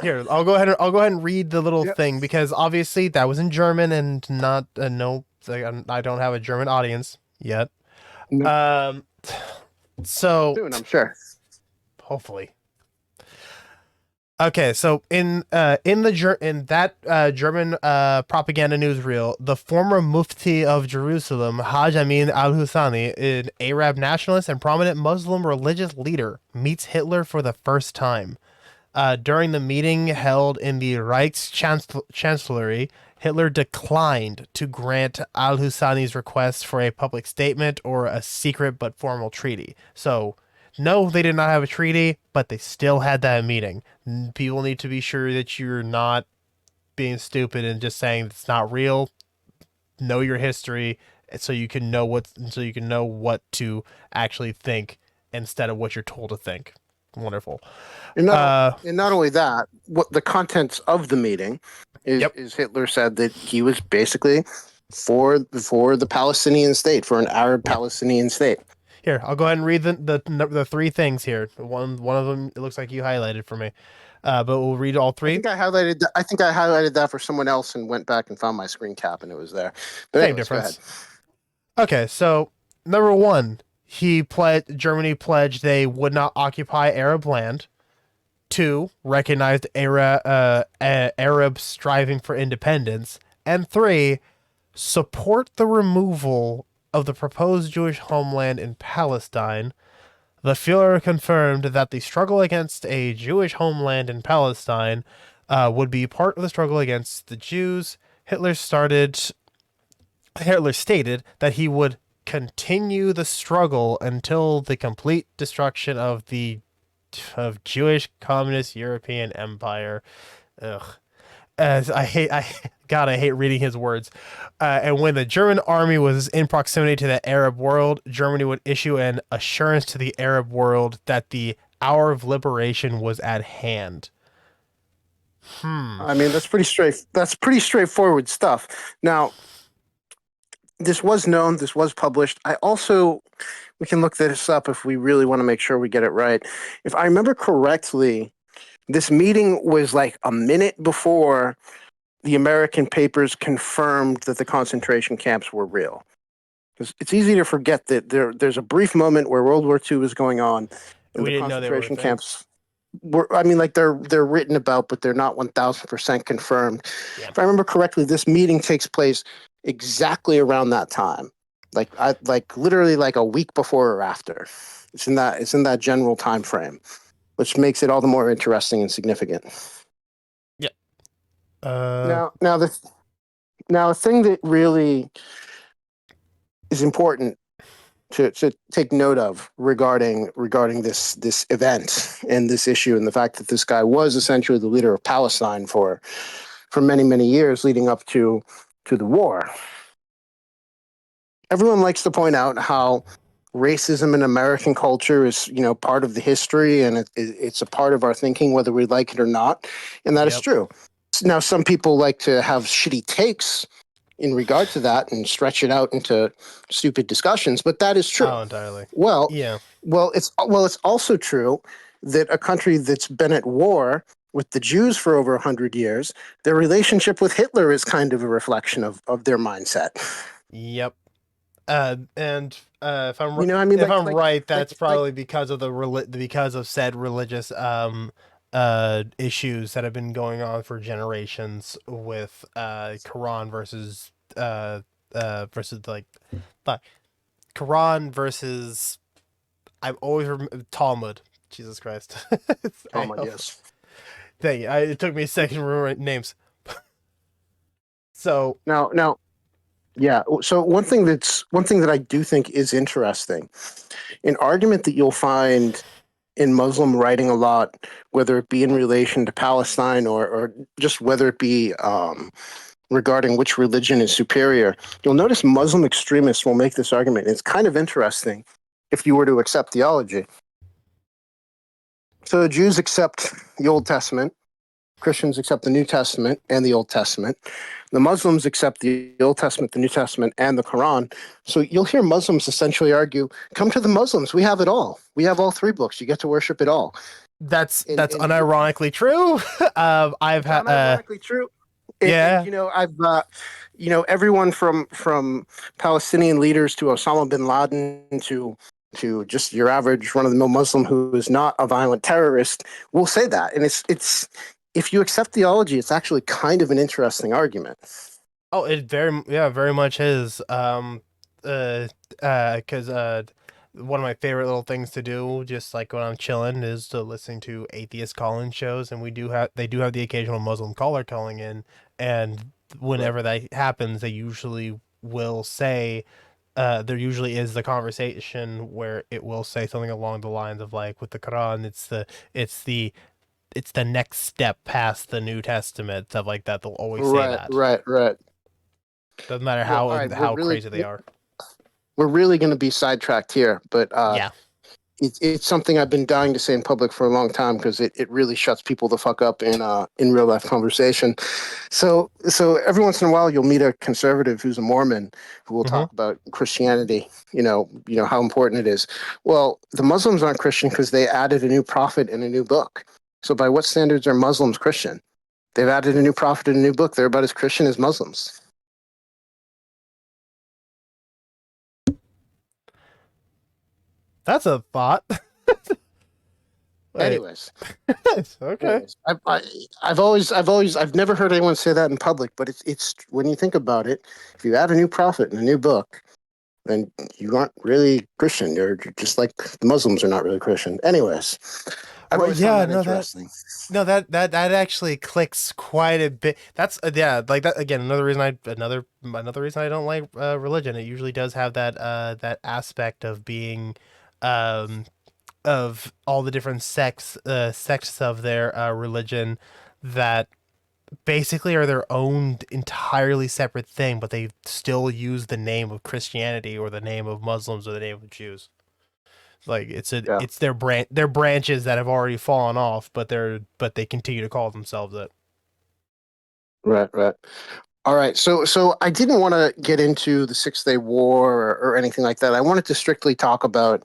Here, I'll go ahead and read the little thing because obviously that was in German and not no. I don't have a German audience yet. No. So Soon, I'm sure. Hopefully. Okay, so in that German propaganda newsreel, the former Mufti of Jerusalem, Haj Amin al-Husani, an Arab nationalist and prominent Muslim religious leader, meets Hitler for the first time. During the meeting held in the Reichschancellery, Hitler declined to grant al-Husani's request for a public statement or a secret but formal treaty. So, no, they did not have a treaty, but they still had that meeting. People need to be sure that you're not being stupid and just saying it's not real. Know your history so you can know what to actually think instead of what you're told to think. Wonderful. And not only that, what the contents of the meeting is Hitler said that he was basically for the Palestinian state, for an Arab Palestinian state. Here, I'll go ahead and read the three things here. One of them it looks like you highlighted for me, but we'll read all three. I think I highlighted that for someone else and went back and found my screen cap and it was there. But Same anyways, difference. Okay, so number one, Germany pledged they would not occupy Arab land. 2, recognized Arabs striving for independence. And 3, support the removal of the proposed Jewish homeland in Palestine. The Führer confirmed that the struggle against a Jewish homeland in Palestine would be part of the struggle against the Jews. Hitler stated that he would continue the struggle until the complete destruction of Jewish communist European empire. Ugh. I hate reading his words. And when the German army was in proximity to the Arab world, Germany would issue an assurance to the Arab world that the hour of liberation was at hand. I mean, that's pretty straightforward stuff. Now, this was known, this was published. We can look this up if we really want to make sure we get it right. If I remember correctly, this meeting was like a minute before the American papers confirmed that the concentration camps were real. It's easy to forget that there's a brief moment where World War II was going on, and We the didn't know they were a concentration thing. camps were. I mean, like they're written about, but they're not 1,000% confirmed. Yeah. If I remember correctly, this meeting takes place exactly around that time, literally like a week before or after. It's in that general time frame, which makes it all the more interesting and significant. Yeah. Now a thing that really is important to take note of regarding this event and this issue and the fact that this guy was essentially the leader of Palestine for many, many years leading up to the war. Everyone likes to point out how racism in American culture is, part of the history and it's a part of our thinking, whether we like it or not. And that is true. Now, some people like to have shitty takes in regard to that and stretch it out into stupid discussions, but that is true. Oh, entirely. Well, Yeah. it's also true that a country that's been at war with the Jews for over 100 years, their relationship with Hitler is kind of a reflection of their mindset. Yep. And if I'm You know, I mean, if I'm right, that's like probably because of because of said religious issues that have been going on for generations with Quran versus like fuck Quran versus I've always Talmud. Jesus Christ. I Talmud, yes. Dang it, it took me a second to remember names. So Now, yeah. So one thing that I do think is interesting, an argument that you'll find in Muslim writing a lot, whether it be in relation to Palestine or just whether it be regarding which religion is superior, you'll notice Muslim extremists will make this argument. It's kind of interesting if you were to accept theology. So Jews accept the Old Testament, Christians accept the New Testament and the Old Testament. The Muslims accept the Old Testament, the New Testament, and the Quran. So you'll hear Muslims essentially argue, come to the Muslims. We have it all. We have all three books. You get to worship it all. that's And unironically true. I've it's had unironically true. And yeah. you know, I've everyone from Palestinian leaders to Osama bin Laden to just your average run of the mill Muslim who is not a violent terrorist will say that. And it's if you accept theology, it's actually kind of an interesting argument. Oh, it very much is. Because one of my favorite little things to do, just like when I'm chilling, is to listen to atheist call-in shows, and they do have the occasional Muslim caller calling in, and Right. whenever that happens, they usually will say, there usually is the conversation where it will say something along the lines of like with the Quran, it's the it's the next step past the New Testament, stuff like that. They'll always say Right, that. right, right. Doesn't matter Well, all right, how crazy they are. we're really going to be sidetracked here, but Yeah. it's something I've been dying to say in public for a long time because it really shuts people the fuck up in real life conversation. So every once in a while you'll meet a conservative who's a Mormon who will Hmm. talk about Christianity, how important it is. Well, the Muslims aren't Christian because they added a new prophet and a new book. So by what standards are Muslims Christian? They've added a new prophet and a new book. They're about as Christian as Muslims. That's a thought. Wait. Anyways, Okay. anyways, I've never heard anyone say that in public, but it's when you think about it, if you add a new prophet and a new book, then you aren't really Christian. You're just like the Muslims are not really Christian. Anyways, I've Right. always found Yeah. that interesting. No, that actually clicks quite a bit. That's yeah, like that again. Another reason I don't like religion. It usually does have that aspect of being, um, of all the different sects of their religion that basically are their own entirely separate thing, but they still use the name of Christianity or the name of Muslims or the name of Jews. Like Yeah, it's their branches that have already fallen off, but they continue to call themselves it. right, right. All right, so I didn't want to get into the Six Day War or anything like that. I wanted to strictly talk about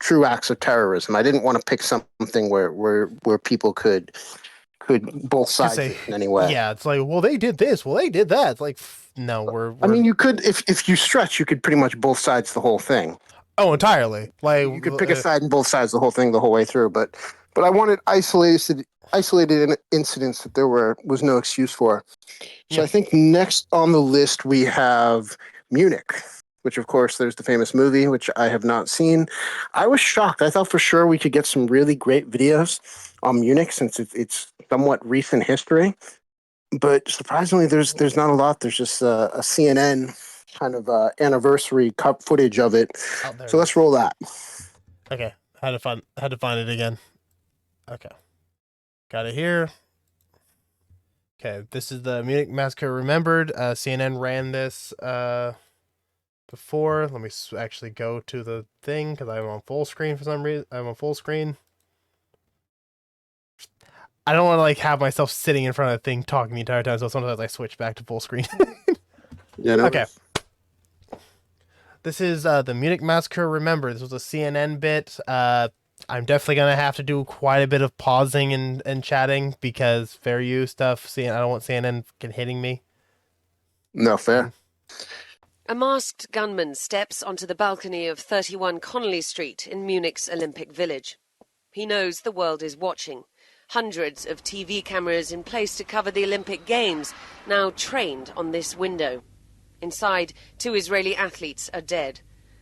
true acts of terrorism. I didn't want to pick something where people could both Could sides say, it in any way. yeah, it's like, well, they did this, well, they did that. It's like, no, I we're mean, you could if you stretch, you could pretty much both sides the whole thing. oh, entirely. Like, You could pick a side and both sides the whole thing the whole way through. But I wanted isolated incidents that there was no excuse for. So yeah, I think next on the list we have Munich, which of course there's the famous movie, which I have not seen. I was shocked. I thought for sure we could get some really great videos on Munich since it's somewhat recent history. But surprisingly, there's not a lot. There's just a CNN kind of anniversary cup footage of it. oh, there So it let's is. roll that. Okay, had to find it again. Okay, got it here. Okay, this is the Munich Massacre Remembered. CNN ran this before. Let me actually go to the thing because I'm on full screen for some reason. I'm on full screen. I don't want to like have myself sitting in front of the thing talking the entire time, so sometimes I switch back to full screen. You know? Okay. This is the Munich Massacre. Remember, this was a CNN bit. I'm definitely going to have to do quite a bit of pausing and chatting because fair use stuff. I don't want CNN hitting me. No, fair. A masked gunman steps onto the balcony of 31 Connolly Street in Munich's Olympic Village. He knows the world is watching. Hundreds of TV cameras in place to cover the Olympic Games, now trained on this window. Inside, 2 Israeli athletes are dead.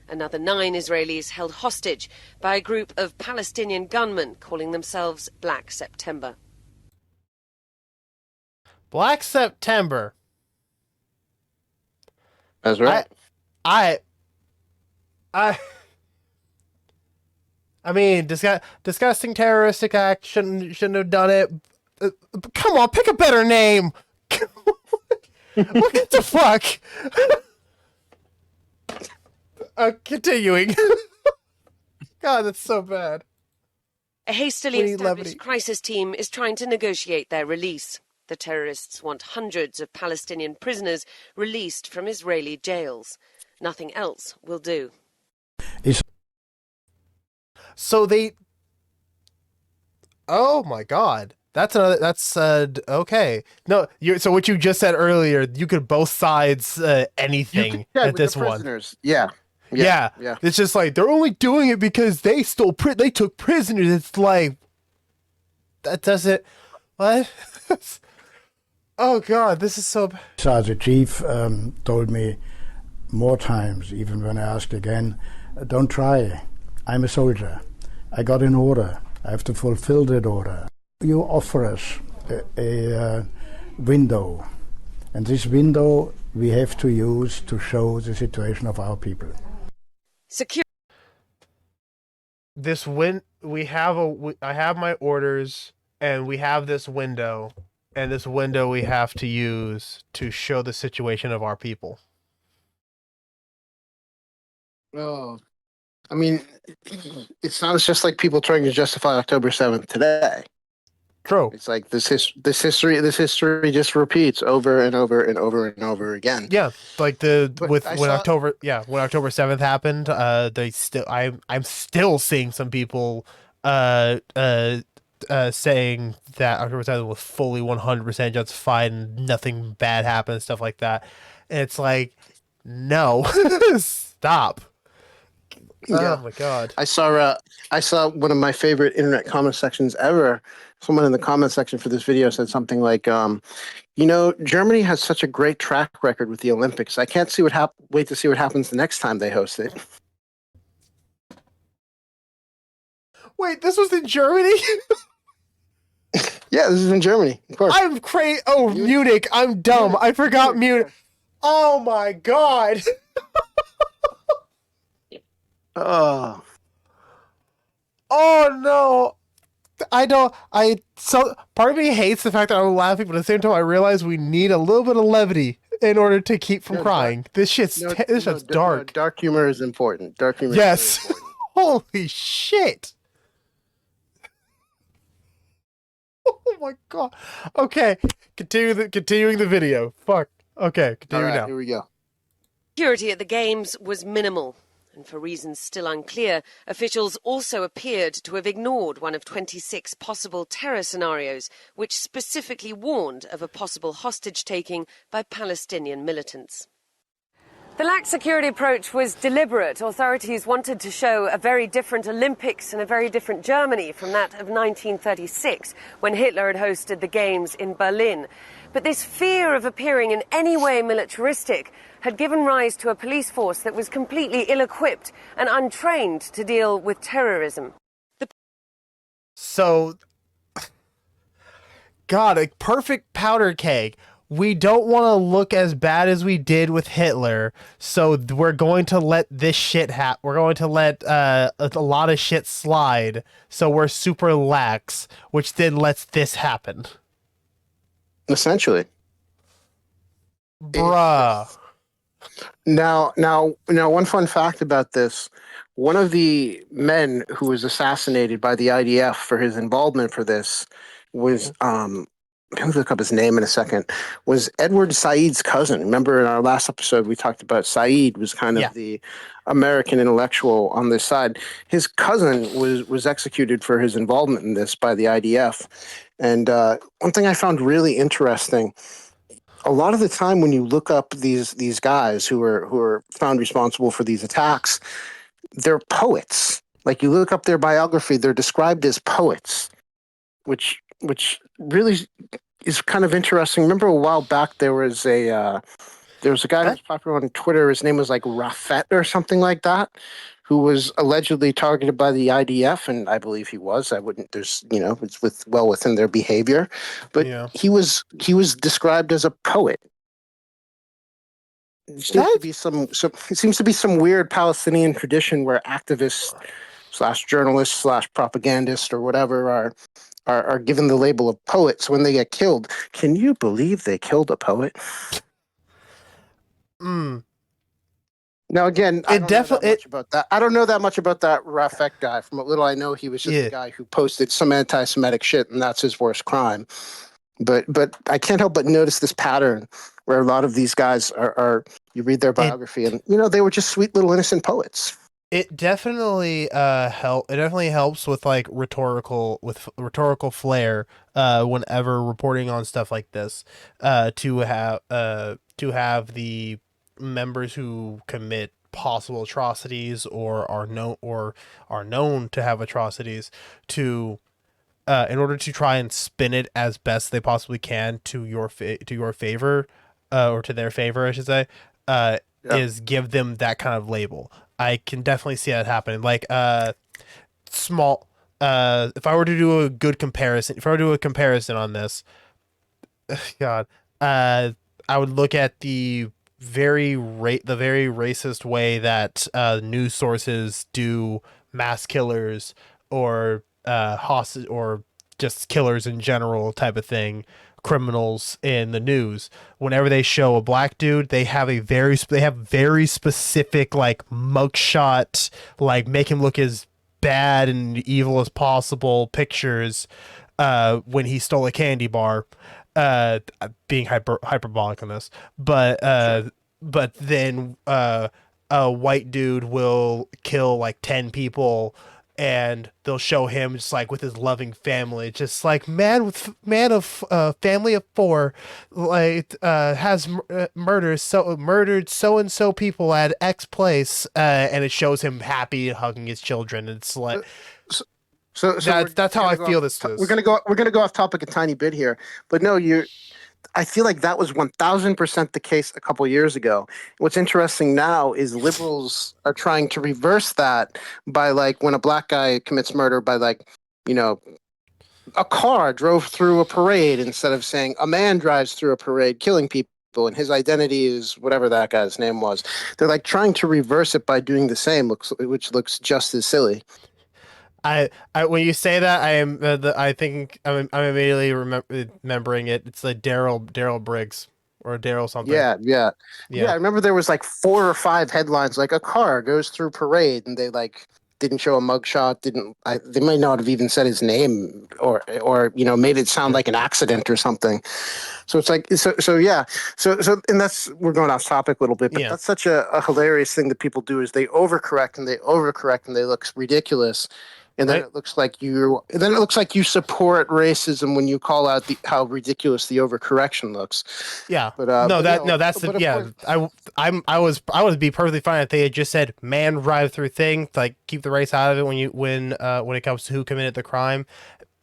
Another 9 Israelis held hostage by a group of Palestinian gunmen calling themselves Black September. Black September. That's right. I mean, disgusting terroristic act. Shouldn't have done it. Come on, pick a better name. What the fuck? Continuing. God, that's so bad. A hastily We need established levity. crisis team is trying to negotiate their release. The terrorists want hundreds of Palestinian prisoners released from Israeli jails. Nothing else will do. So they. Oh my God. That's another. That's okay. No, so what you just said earlier, you could both sides anything Yeah, at with this the one. prisoners. Yeah. Yeah. It's just like they're only doing it because they they took prisoners. It's like that doesn't. What? Oh God, this is so. The chief told me more times, even when I asked again, don't try. I'm a soldier. I got an order. I have to fulfill that order. You offer us a window, and this window we have to use to show the situation of our people. I have my orders, and we have this window, and this window we have to use to show the situation of our people. Oh, I mean, it sounds just like people trying to justify October 7th today. True. It's like this history just repeats over and over and over and over again. Yeah, like when saw- October 7th happened, I'm still seeing some people saying that October 7th was fully 100% justified and nothing bad happened, stuff like that. And it's like, no, stop. Yeah. Oh my God. I saw one of my favorite internet comment sections ever. Someone in the comment section for this video said something like, Germany has such a great track record with the Olympics. I can't wait to see what happens the next time they host it. Wait, this was in Germany? Yeah, this is in Germany, of course. I'm crazy. Oh, Munich. I'm dumb. I forgot Munich. Oh my God. Oh. Oh no. Part of me hates the fact that I'm laughing, but at the same time I realize we need a little bit of levity in order to keep from crying. This shit's dark. Dark humor is important. Dark humor Yes. is very important. Holy shit. Oh my God. Okay, continuing the video. Fuck. Okay, continuing now. Here we go. Security at the Games was minimal. And for reasons still unclear, officials also appeared to have ignored one of 26 possible terror scenarios, which specifically warned of a possible hostage-taking by Palestinian militants. The lax security approach was deliberate. Authorities wanted to show a very different Olympics and a very different Germany from that of 1936, when Hitler had hosted the Games in Berlin. But this fear of appearing in any way militaristic had given rise to a police force that was completely ill-equipped and untrained to deal with terrorism. So, God, a perfect powder keg. We don't want to look as bad as we did with Hitler, so we're going to let this shit happen. We're going to let a lot of shit slide, so we're super lax, which then lets this happen. Essentially. Bruh. Now, one fun fact about this. One of the men who was assassinated by the IDF for his involvement for this was Let me look up his name in a second, was Edward Said's cousin. Remember in our last episode, we talked about Said was kind Yeah. of the American intellectual on this side. His cousin was executed for his involvement in this by the IDF. And one thing I found really interesting, a lot of the time when you look up these guys who are found responsible for these attacks, they're poets. Like you look up their biography, they're described as poets, which really is kind of interesting. Remember a while back there was a guy who What? was popular on Twitter. His name was like Rafet or something like that, who was allegedly targeted by the IDF, and I believe he was. I wouldn't. There's it's well within their behavior, but Yeah. he was described as a poet. There seems to That be it seems to be some weird Palestinian tradition where activists slash journalists slash propagandists or whatever are given the label of poets when they get killed. Can you believe they killed a poet? mm, Now, again, I it don't know that definitely much about that. I don't know that much about that Rafek guy. From what little I know, he was just a yeah. guy who posted some anti-Semitic shit, and that's his worst crime. But I can't help but notice this pattern where a lot of these guys are you read their It biography, and they were just sweet little innocent poets. it definitely it definitely helps with like rhetorical flair whenever reporting on stuff like this to have the members who commit possible atrocities or are known to have atrocities to in order to try and spin it as best they possibly can to your favor, or to their favor, I should say, uh, Yeah. is give them that kind of label. I can definitely see that happening. Like small. If I were to do a good comparison, if I were to do a comparison on this, God, I would look at the the very racist way that news sources do mass killers or hostage or just killers in general type of thing, criminals in the news. Whenever they show a black dude, they have very specific like mugshot, like make him look as bad and evil as possible pictures when he stole a candy bar, uh being hyperbolic on this, Sure. but then a white dude will kill like 10 people and they'll show him just like with his loving family, just like man of family of four, like has murdered so and so people at X place, and it shows him happy hugging his children. It's like So, so that's how I feel this we're is. gonna go we're gonna go off topic a tiny bit here, but no, you I feel like that was 1000% the case a couple years ago. What's interesting now is liberals are trying to reverse that by like when a black guy commits murder by like, you know, a car drove through a parade instead of saying a man drives through a parade killing people and his identity is whatever that guy's name was. They're like trying to reverse it by doing the same, which looks just as silly. I when you say that, I am I think I'm immediately remembering it. It's like Daryl Briggs or Daryl something. Yeah. Yeah, I remember there was like 4 or 5 headlines, like a car goes through parade, and they like didn't show a mugshot. They might not have even said his name, or made it sound yeah, like an accident or something. So it's like so yeah. And that's we're going off topic a little bit, but yeah. that's such a hilarious thing that people do is they overcorrect and they overcorrect and they look ridiculous. And then Right? it looks like you support racism when you call out how ridiculous the overcorrection looks. Yeah. But No, no, that's the but of yeah. course, I would be perfectly fine if they had just said man drive through thing, like keep the race out of it when it comes to who committed the crime,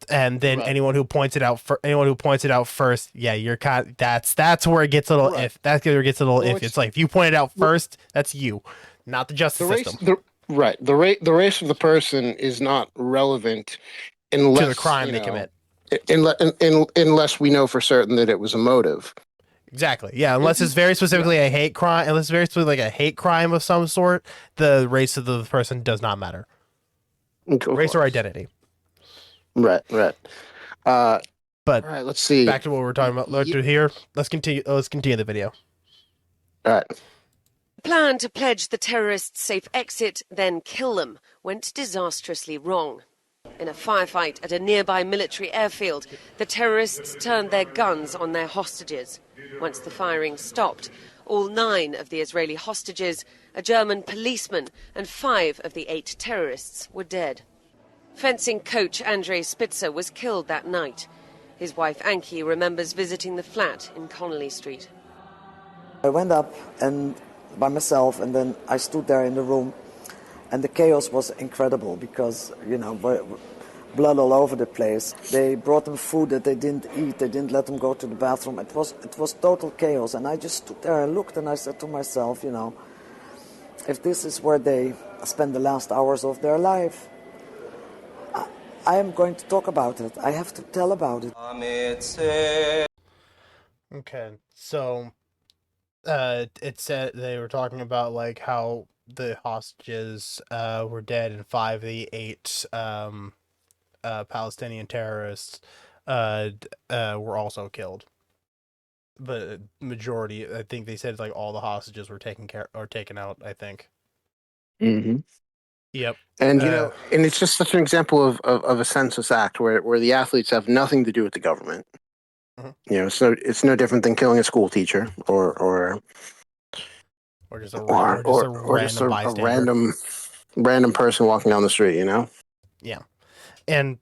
and then right, anyone who points it out first, yeah, you're kind. That's where it gets a little right. if that's where it gets a little Well, iffy. It's like if you point it out r- first, that's you, not the the justice race, system, the race of the person is not relevant to the unless crime they commit. unless we know for certain that it was a motive. Exactly. Yeah, And unless it's very yeah, specifically a hate crime, unless it's very specifically like a hate crime of some sort, the race of the person does not matter. of Race or course. identity. Right. Uh, But all right. Let's see. back to what we were talking about here. Let's continue. Let's continue the video. All right. The plan to pledge the terrorists safe exit, then kill them, went disastrously wrong. In a firefight at a nearby military airfield, the terrorists turned their guns on their hostages. Once the firing stopped, all 9 of the Israeli hostages, a German policeman, and 5 of the 8 terrorists were dead. Fencing coach Andrei Spitzer was killed that night. His wife Anki remembers visiting the flat in Connolly Street. I went up and by myself, and then I stood there in the room, and the chaos was incredible because, blood all over the place. They brought them food that they didn't eat. They didn't let them go to the bathroom. It was total chaos, and I just stood there and looked, and I said to myself, if this is where they spend the last hours of their life, I am going to talk about it. I have to tell about it. Okay, so it said they were talking about like how the hostages were dead and 5 of the 8 Palestinian terrorists were also killed. But majority, I think they said like all the hostages were taken out, I think. Mm-hmm. Yep. And and it's just such an example of a senseless act where the athletes have nothing to do with the government. Mhm. It's no different than killing a school teacher or just a just random a bystander. random person walking down the street. Yeah. And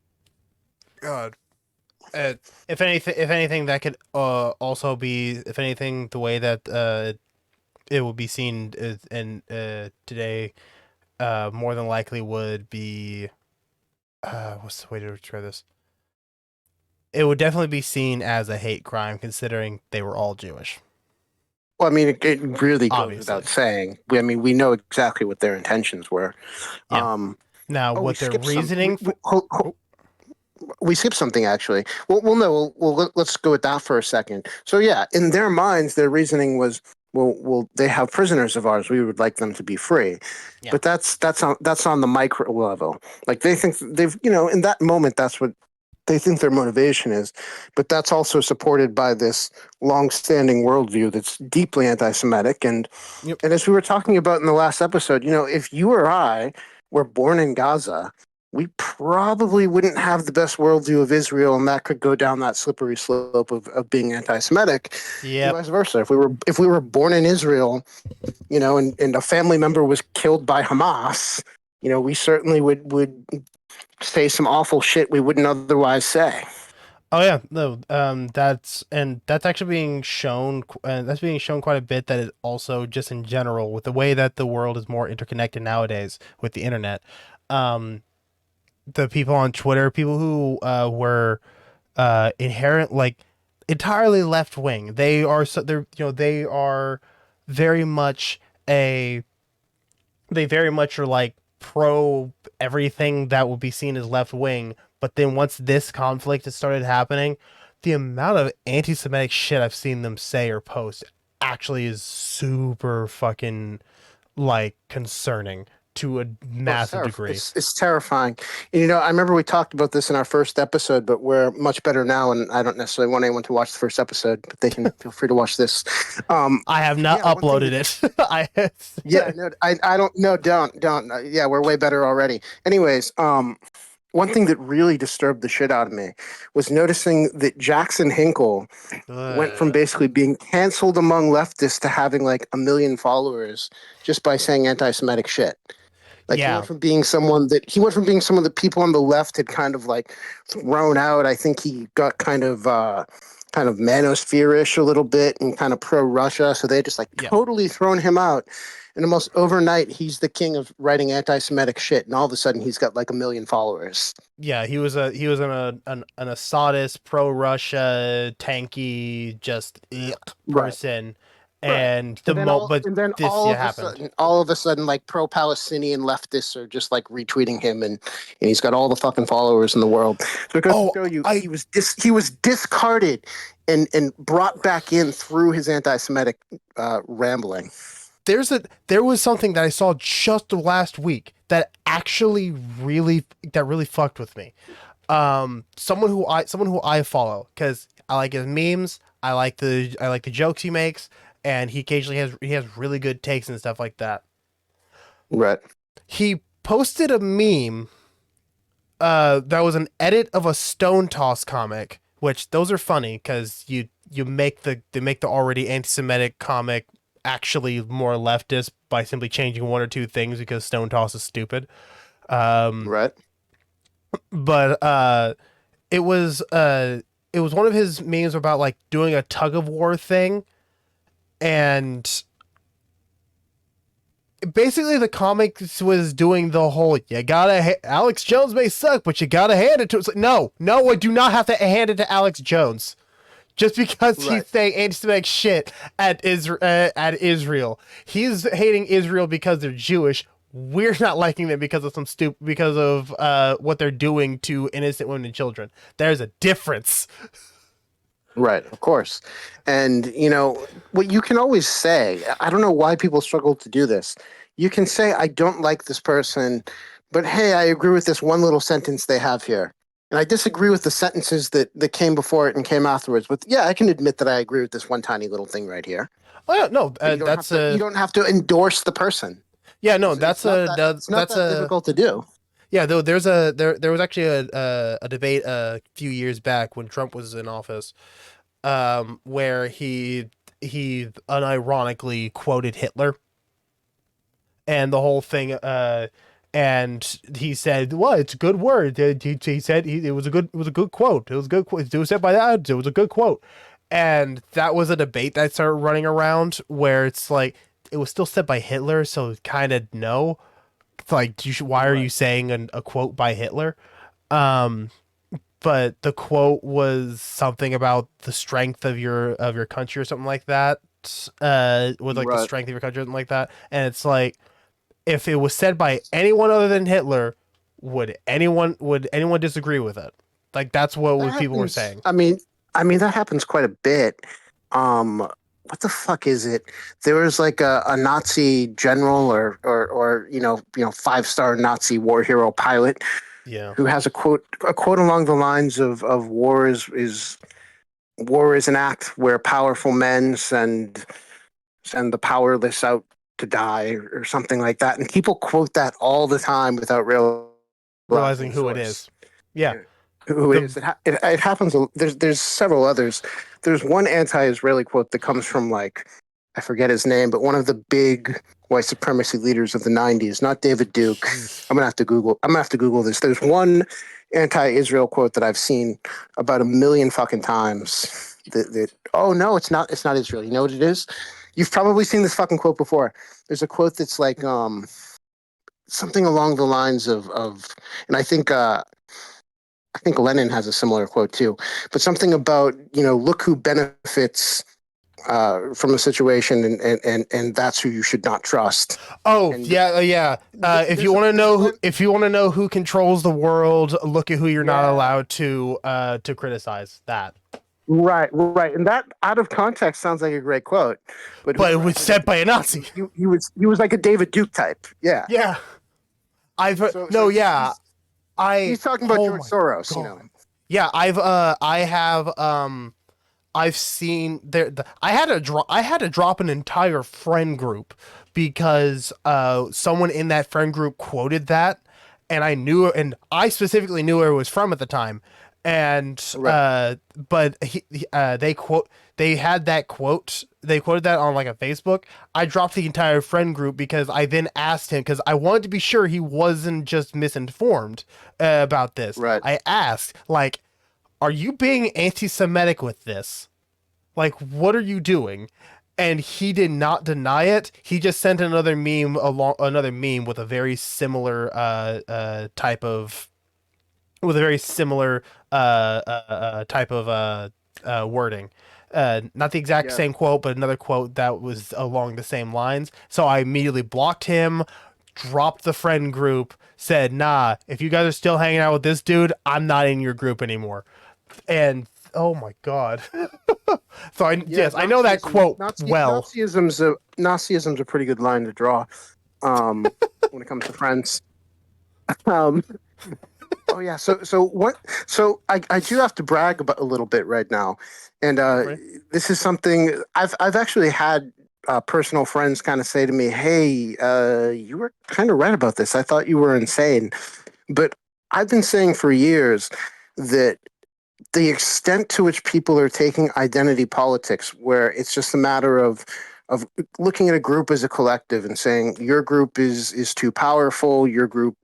if anything, that could also be, if anything, the way that it would be seen in today, more than likely would be what's the way to describe this? It would definitely be seen as a hate crime, considering they were all Jewish. Well, I mean, it really goes Obviously. without saying. We know exactly what their intentions were. Yeah. Now, We what their skipped some. reasoning for? We skipped something actually. Well, no. Let's go with that for a second. So yeah, in their minds, their reasoning was, well, they have prisoners of ours. We would like them to be free. Yeah. But that's on the micro level. Like they think they've in that moment that's what they think their motivation is. But that's also supported by this long-standing worldview that's deeply anti-Semitic. Yep. And as we were talking about in the last episode, if you or I were born in Gaza, we probably wouldn't have the best worldview of Israel, and that could go down that slippery slope of being anti-Semitic, and Yep. vice versa. If we were born in Israel, and a family member was killed by Hamas, we certainly would say some awful shit we wouldn't otherwise say. Oh yeah, no, that's actually being shown, that's being shown quite a bit. That is also just in general with the way that the world is more interconnected nowadays with the internet. The people on Twitter, people who were inherent like entirely left wing, they are very much a they very much are like pro everything that would be seen as left wing. But then once this conflict has started happening, the amount of anti-Semitic shit I've seen them say or post actually is super fucking like concerning to a massive degree. It's terrifying. I remember we talked about this in our first episode, but we're much better now, and I don't necessarily want anyone to watch the first episode, but they can feel free to watch this. I have not uploaded it. Yeah, no, I don't. No, don't. Yeah, we're way better already. Anyways, one thing that really disturbed the shit out of me was noticing that Jackson Hinkle went from basically being canceled among leftists to having like 1 million followers just by saying anti-Semitic shit. Like he went from being someone that people on the left had kind of like thrown out. I think he got kind of manosphere-ish a little bit and kind of pro-Russia. So they just totally thrown him out. And almost overnight, he's the king of writing anti-Semitic shit. And all of a sudden, he's got like 1 million followers. Yeah, he was an Assadist, pro-Russia, tanky, just person. Right. And all of a sudden, like pro-Palestinian leftists are just like retweeting him, and he's got all the fucking followers in the world. So it goes to show you, he was discarded and brought back in through his anti-Semitic rambling. There was something that I saw just last week that actually really fucked with me. Someone who I follow because I like his memes. I like the jokes he makes, and he occasionally has really good takes and stuff like that. Right. He posted a meme that was an edit of a Stone Toss comic, which those are funny because you make the already anti-Semitic comic actually more leftist by simply changing one or two things because Stone Toss is stupid. Um, Right. but it was it was one of his memes about like doing a tug of war thing, and basically the comics was doing the whole you gotta Alex Jones may suck, but you gotta hand it to. It's like no, I do not have to hand it to Alex Jones just because Right. he's saying anti-Semitic shit at Israel. He's hating Israel because they're Jewish. We're not liking them because of what they're doing to innocent women and children. There's a difference. Right, of course. And, what you can always say, I don't know why people struggle to do this. You can say, I don't like this person, but hey, I agree with this one little sentence they have here. And I disagree with the sentences that came before it and came afterwards. But yeah, I can admit that I agree with this one tiny little thing right here. Oh yeah, no, But you don't have to endorse the person. yeah, no, It's not that difficult to do. yeah. Though there was actually a debate a few years back when Trump was in office, where he unironically quoted Hitler, and the whole thing, and he said, "Well, it's a good word." He said it was a good quote. It was a good quote. It was said by that. It was a good quote, and that was a debate that started running around where it's like it was still said by Hitler, so kind of no. It's like, why are you saying a quote by Hitler? Um, but the quote was something about the strength of your country or something like that. With like the Right. strength of your country or something like that, and it's like if it was said by anyone other than Hitler, would anyone disagree with it? Like that's what That people were happens. saying. I mean that happens quite a bit. What the fuck is it? There was like a Nazi general or 5-star Nazi war hero pilot Yeah, who has a quote along the lines of war is an act where powerful men send the powerless out to die or something like that. And people quote that all the time without realizing realizing the who it source. is. Yeah, Who it the is. It happens. There's several others. There's one anti-Israeli quote that comes from like I forget his name, but one of the big white supremacy leaders of the '90s, not David Duke. I'm gonna have to Google this. There's one anti-Israel quote that I've seen about a million fucking times. That oh no, it's not Israel. You know what it is? You've probably seen this fucking quote before. There's a quote that's like something along the lines of and I think Lenin has a similar quote too, but something about look who benefits from the situation, and that's who you should not trust. Oh And yeah, yeah. If you want to there's know one, if you want to know who controls the world, look at who you're not yeah, allowed to criticize. That, right, and that out of context sounds like a great quote, but but it whoever was added it, said by a Nazi. he was like a David Duke type, yeah. Yeah, I've heard, So no, so yeah, he's talking about oh George my Soros. god, yeah, I have I've seen I had to drop an entire friend group because someone in that friend group quoted that, and I specifically knew where it was from at the time, and Right. but they quoted that on like a Facebook. I dropped the entire friend group because I then asked him because I wanted to be sure he wasn't just misinformed about this. Right. I asked like, are you being anti-Semitic with this? Like, what are you doing? And he did not deny it. He just sent another meme with a very similar type of type of wording. Not the exact Yeah. same quote, but another quote that was along the same lines. So I immediately blocked him, dropped the friend group, said, "Nah, if you guys are still hanging out with this dude, I'm not in your group anymore." And oh my god. So Yeah, yes, I know that quote well. Nazism's a pretty good line to draw when it comes to friends. Um, oh yeah, so I do have to brag about a little bit right now, and Okay. this is something I've actually had personal friends kind of say to me, "Hey, you were kind of right about this. I thought you were insane," but I've been saying for years that the extent to which people are taking identity politics, where it's just a matter of looking at a group as a collective and saying your group is too powerful, your group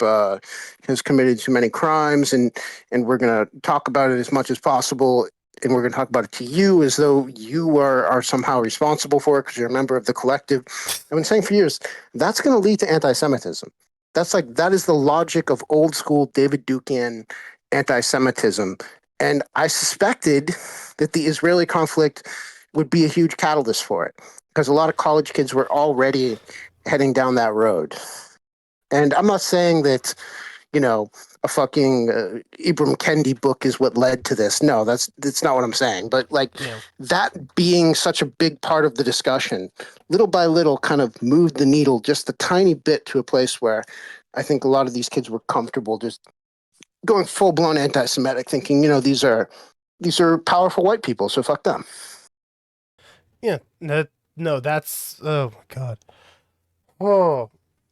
has committed too many crimes, and we're going to talk about it as much as possible. And we're going to talk about it to you as though you are somehow responsible for it because you're a member of the collective. I've been saying for years that's going to lead to anti-Semitism. That is the logic of old school David Dukian anti-Semitism, and I suspected that the Israeli conflict would be a huge catalyst for it because a lot of college kids were already heading down that road. And I'm not saying that, you know, a fucking Ibram Kendi book is what led to this. No, that's not what I'm saying. But like You know, that being such a big part of the discussion, little by little kind of moved the needle just a tiny bit to a place where I think a lot of these kids were comfortable just going full blown anti Semitic, thinking, these are powerful white people, so fuck them. yeah, no, that's oh my god. Oh,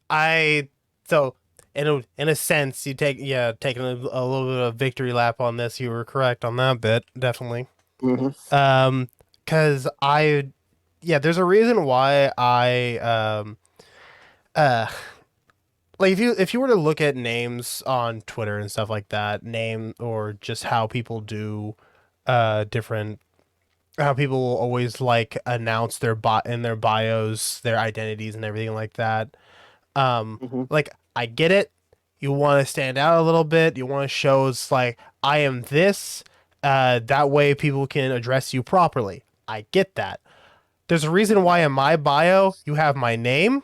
I so in a sense, you taking a little bit of victory lap on this. You were correct on that bit, definitely. Mm-hmm. Because there's a reason why uh, like if you were to look at names on Twitter and stuff like that, name or just how people do, different how people will always like announce their in their bios, their identities and everything like that. Um, Mm-hmm. like I get it. You want to stand out a little bit. You want to show it's like I am this. That way people can address you properly. I get that. There's a reason why in my bio you have my name,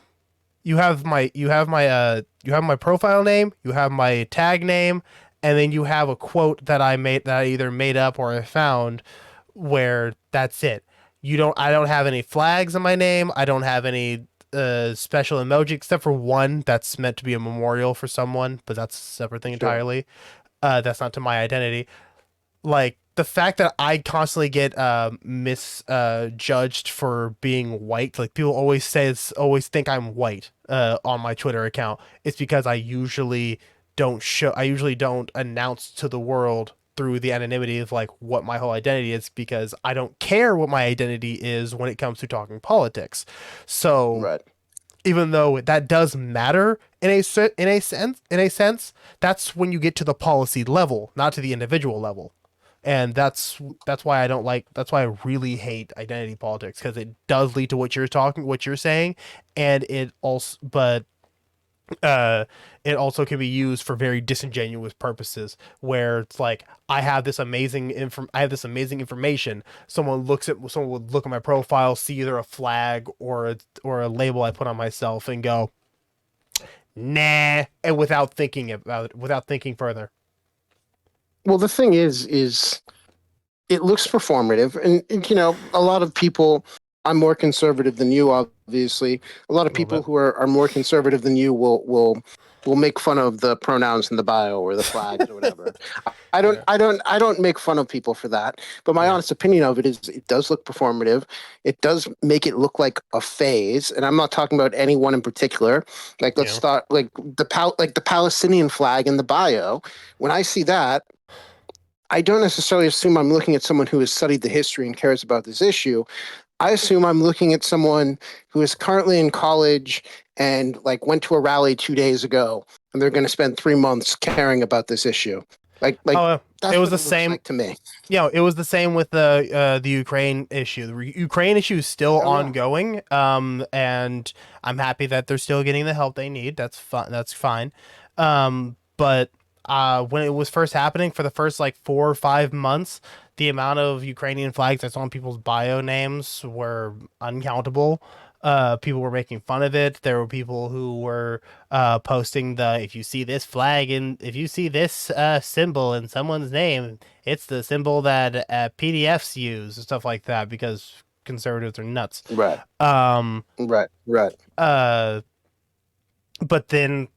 you have my profile name, you have my tag name, and then you have a quote that I either made up or I found where that's it. I don't have any flags in my name. I don't have any special emoji except for one that's meant to be a memorial for someone, but that's a separate thing Sure. entirely. That's not to my identity. Like the fact that I constantly get misjudged for being white. Like people always think I'm white on my Twitter account. It's because I usually don't announce to the world through the anonymity of like what my whole identity is because I don't care what my identity is when it comes to talking politics. So Right. even though that does matter in a sense, that's when you get to the policy level, not to the individual level. And that's why I don't like that's why I really hate identity politics because it does lead to what you're saying, and uh it also can be used for very disingenuous purposes where it's like I have this amazing information. Someone would look at my profile, see either a flag or a label I put on myself and go nah, and without thinking further. Well, the thing is it looks performative, and a lot of people. I'm more conservative than you, obviously. A lot A of little people bit. who are more conservative than you will make fun of the pronouns in the bio or the flags or whatever. Yeah. I don't make fun of people for that. But my Yeah. honest opinion of it is it does look performative. It does make it look like a phase, and I'm not talking about anyone in particular. Like let's Yeah. start like the Palestinian flag in the bio. When I see that, I don't necessarily assume I'm looking at someone who has studied the history and cares about this issue. I assume I'm looking at someone who is currently in college and like went to a rally 2 days ago, and they're going to spend 3 months caring about this issue. Like Oh, it that's was what the it looks same. like to me. It was the same with the Ukraine issue. Ukraine issue is still Oh yeah. ongoing. And I'm happy that they're still getting the help they need. That's fine. That's fine. But when it was first happening for the first like 4 or 5 months, the amount of Ukrainian flags that's on people's bio names were uncountable. People were making fun of it. There were people who were posting the if you see this symbol in someone's name, it's the symbol that PDFs use and stuff like that because conservatives are nuts. Right. Um, Right. uh, but then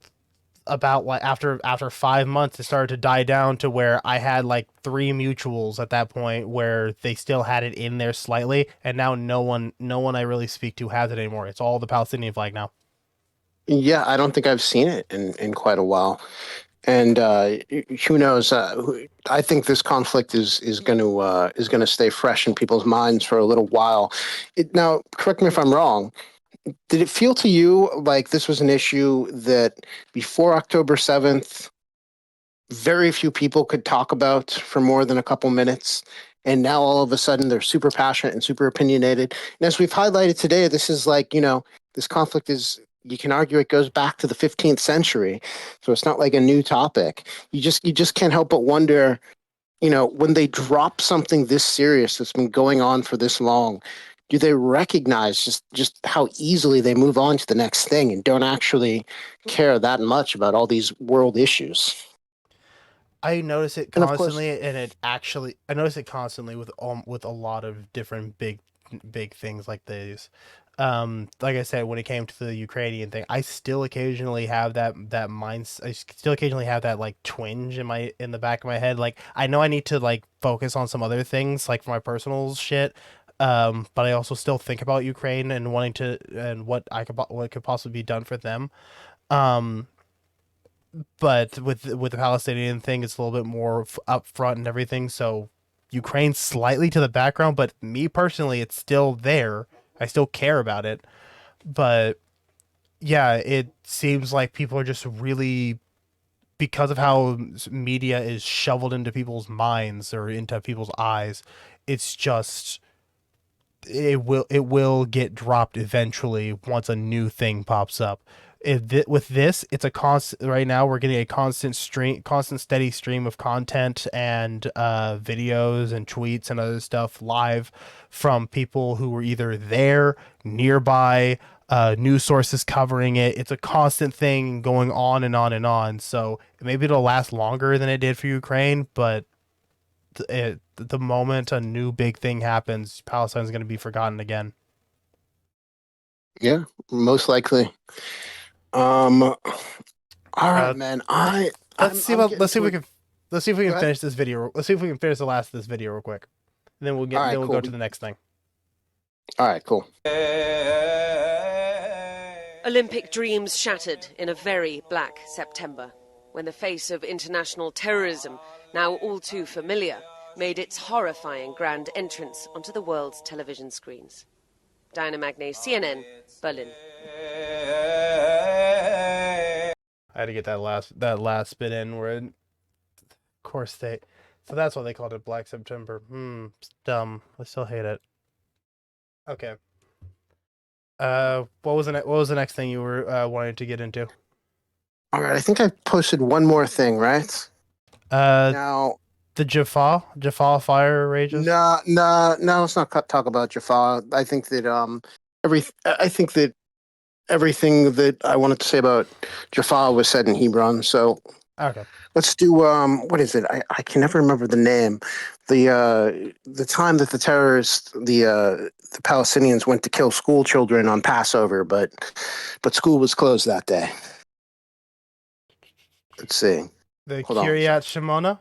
about like after 5 months, it started to die down to where I had like three mutuals at that point where they still had it in there slightly, and now no one I really speak to has it anymore. It's all the Palestinian flag now. Yeah, I don't think I've seen it in quite a while. and who knows? I think this conflict is going to stay fresh in people's minds for a little while. Now, correct me if I'm wrong. Did it feel to you like this was an issue that before October 7th, very few people could talk about for more than a couple minutes? And now all of a sudden they're super passionate and super opinionated. And as we've highlighted today, this is like, this conflict is, you can argue it goes back to the 15th century. So it's not like a new topic. You just can't help but wonder, when they drop something this serious that's been going on for this long, do they recognize just how easily they move on to the next thing and don't actually care that much about all these world issues? I notice it And of course, constantly, and I notice it constantly with a lot of different big things like these. Like I said, when it came to the Ukrainian thing, I still occasionally have that mindset. I still occasionally have that like twinge in the back of my head. Like I know I need to like focus on some other things, like for my personal shit. But I also still think about Ukraine and wanting to and what could possibly be done for them. Um, but with the Palestinian thing, it's a little bit more upfront and everything. So Ukraine's slightly to the background, but me personally, it's still there. I still care about it, but yeah, it seems like people are just really, because of how media is shoveled into people's minds or into people's eyes. It's just it will get dropped eventually once a new thing pops up. With this, it's a constant. Right now, we're getting a constant steady stream of content and videos and tweets and other stuff live from people who were either there, nearby, news sources covering it. It's a constant thing going on and on and on. So maybe it'll last longer than it did for Ukraine, but the moment a new big thing happens, Palestine's going to be forgotten again. yeah, most likely. All right, Uh, man. I'm getting let's see if to we it. can let's see if we Go can ahead. finish this video. Let's see if we can finish the last of this video real quick. And All right, then we'll cool. go to the next thing. All right, cool. Olympic dreams shattered in a very black September, when the face of international terrorism, now all too familiar, made its horrifying grand entrance onto the world's television screens. Diana Magne, CNN, Berlin. I had to get that last bit in where, of course they. So that's why they called it Black September. It's dumb. I still hate it. Okay. What was the next thing you were wanting to get into? All right, I think I posted one more thing, right? Uh, Now, the Jaffa fire rages. no, let's not talk about Jaffa. I think that everything that I wanted to say about Jaffa was said in Hebron. So Okay. let's do what is it? I can never remember the name. The time that the Palestinians went to kill school children on Passover, but school was closed that day. Let's see. The Hold on. Kiryat Shimona.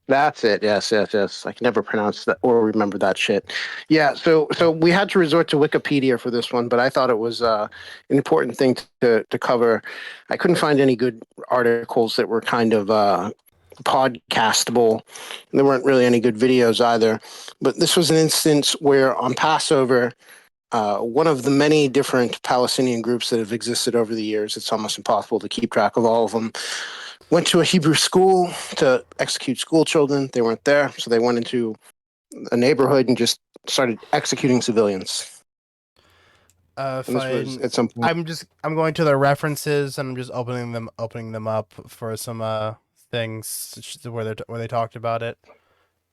That's it. Yes. I can never pronounce that or remember that shit. Yeah. So we had to resort to Wikipedia for this one, but I thought it was an important thing to cover. I couldn't find any good articles that were kind of podcastable. There weren't really any good videos either. But this was an instance where on Passover, one of the many different Palestinian groups that have existed over the years, it's almost impossible to keep track of all of them, went to a Hebrew school to execute school children. They weren't there, so they went into a neighborhood and just started executing civilians. And this was Fine. at some point. I'm going to the references and I'm just opening them up for some things where they talked about it.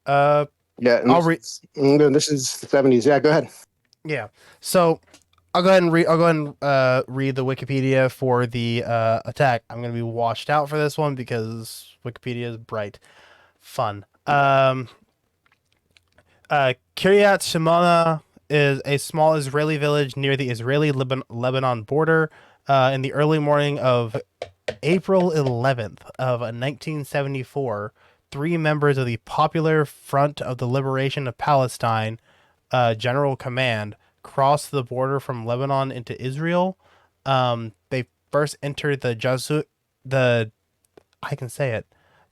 Uh, Yeah, and I'll read. this is the 70s. Yeah, go ahead. Yeah. So I'll go ahead and read the Wikipedia for the attack. I'm gonna be washed out for this one because Wikipedia is bright, fun. Kiryat Shimona is a small Israeli village near the Israeli-Lebanon border. In the early morning of April 11th of 1974, three members of the Popular Front of the Liberation of Palestine, General Command, crossed the border from Lebanon into Israel. They first entered the I can say it.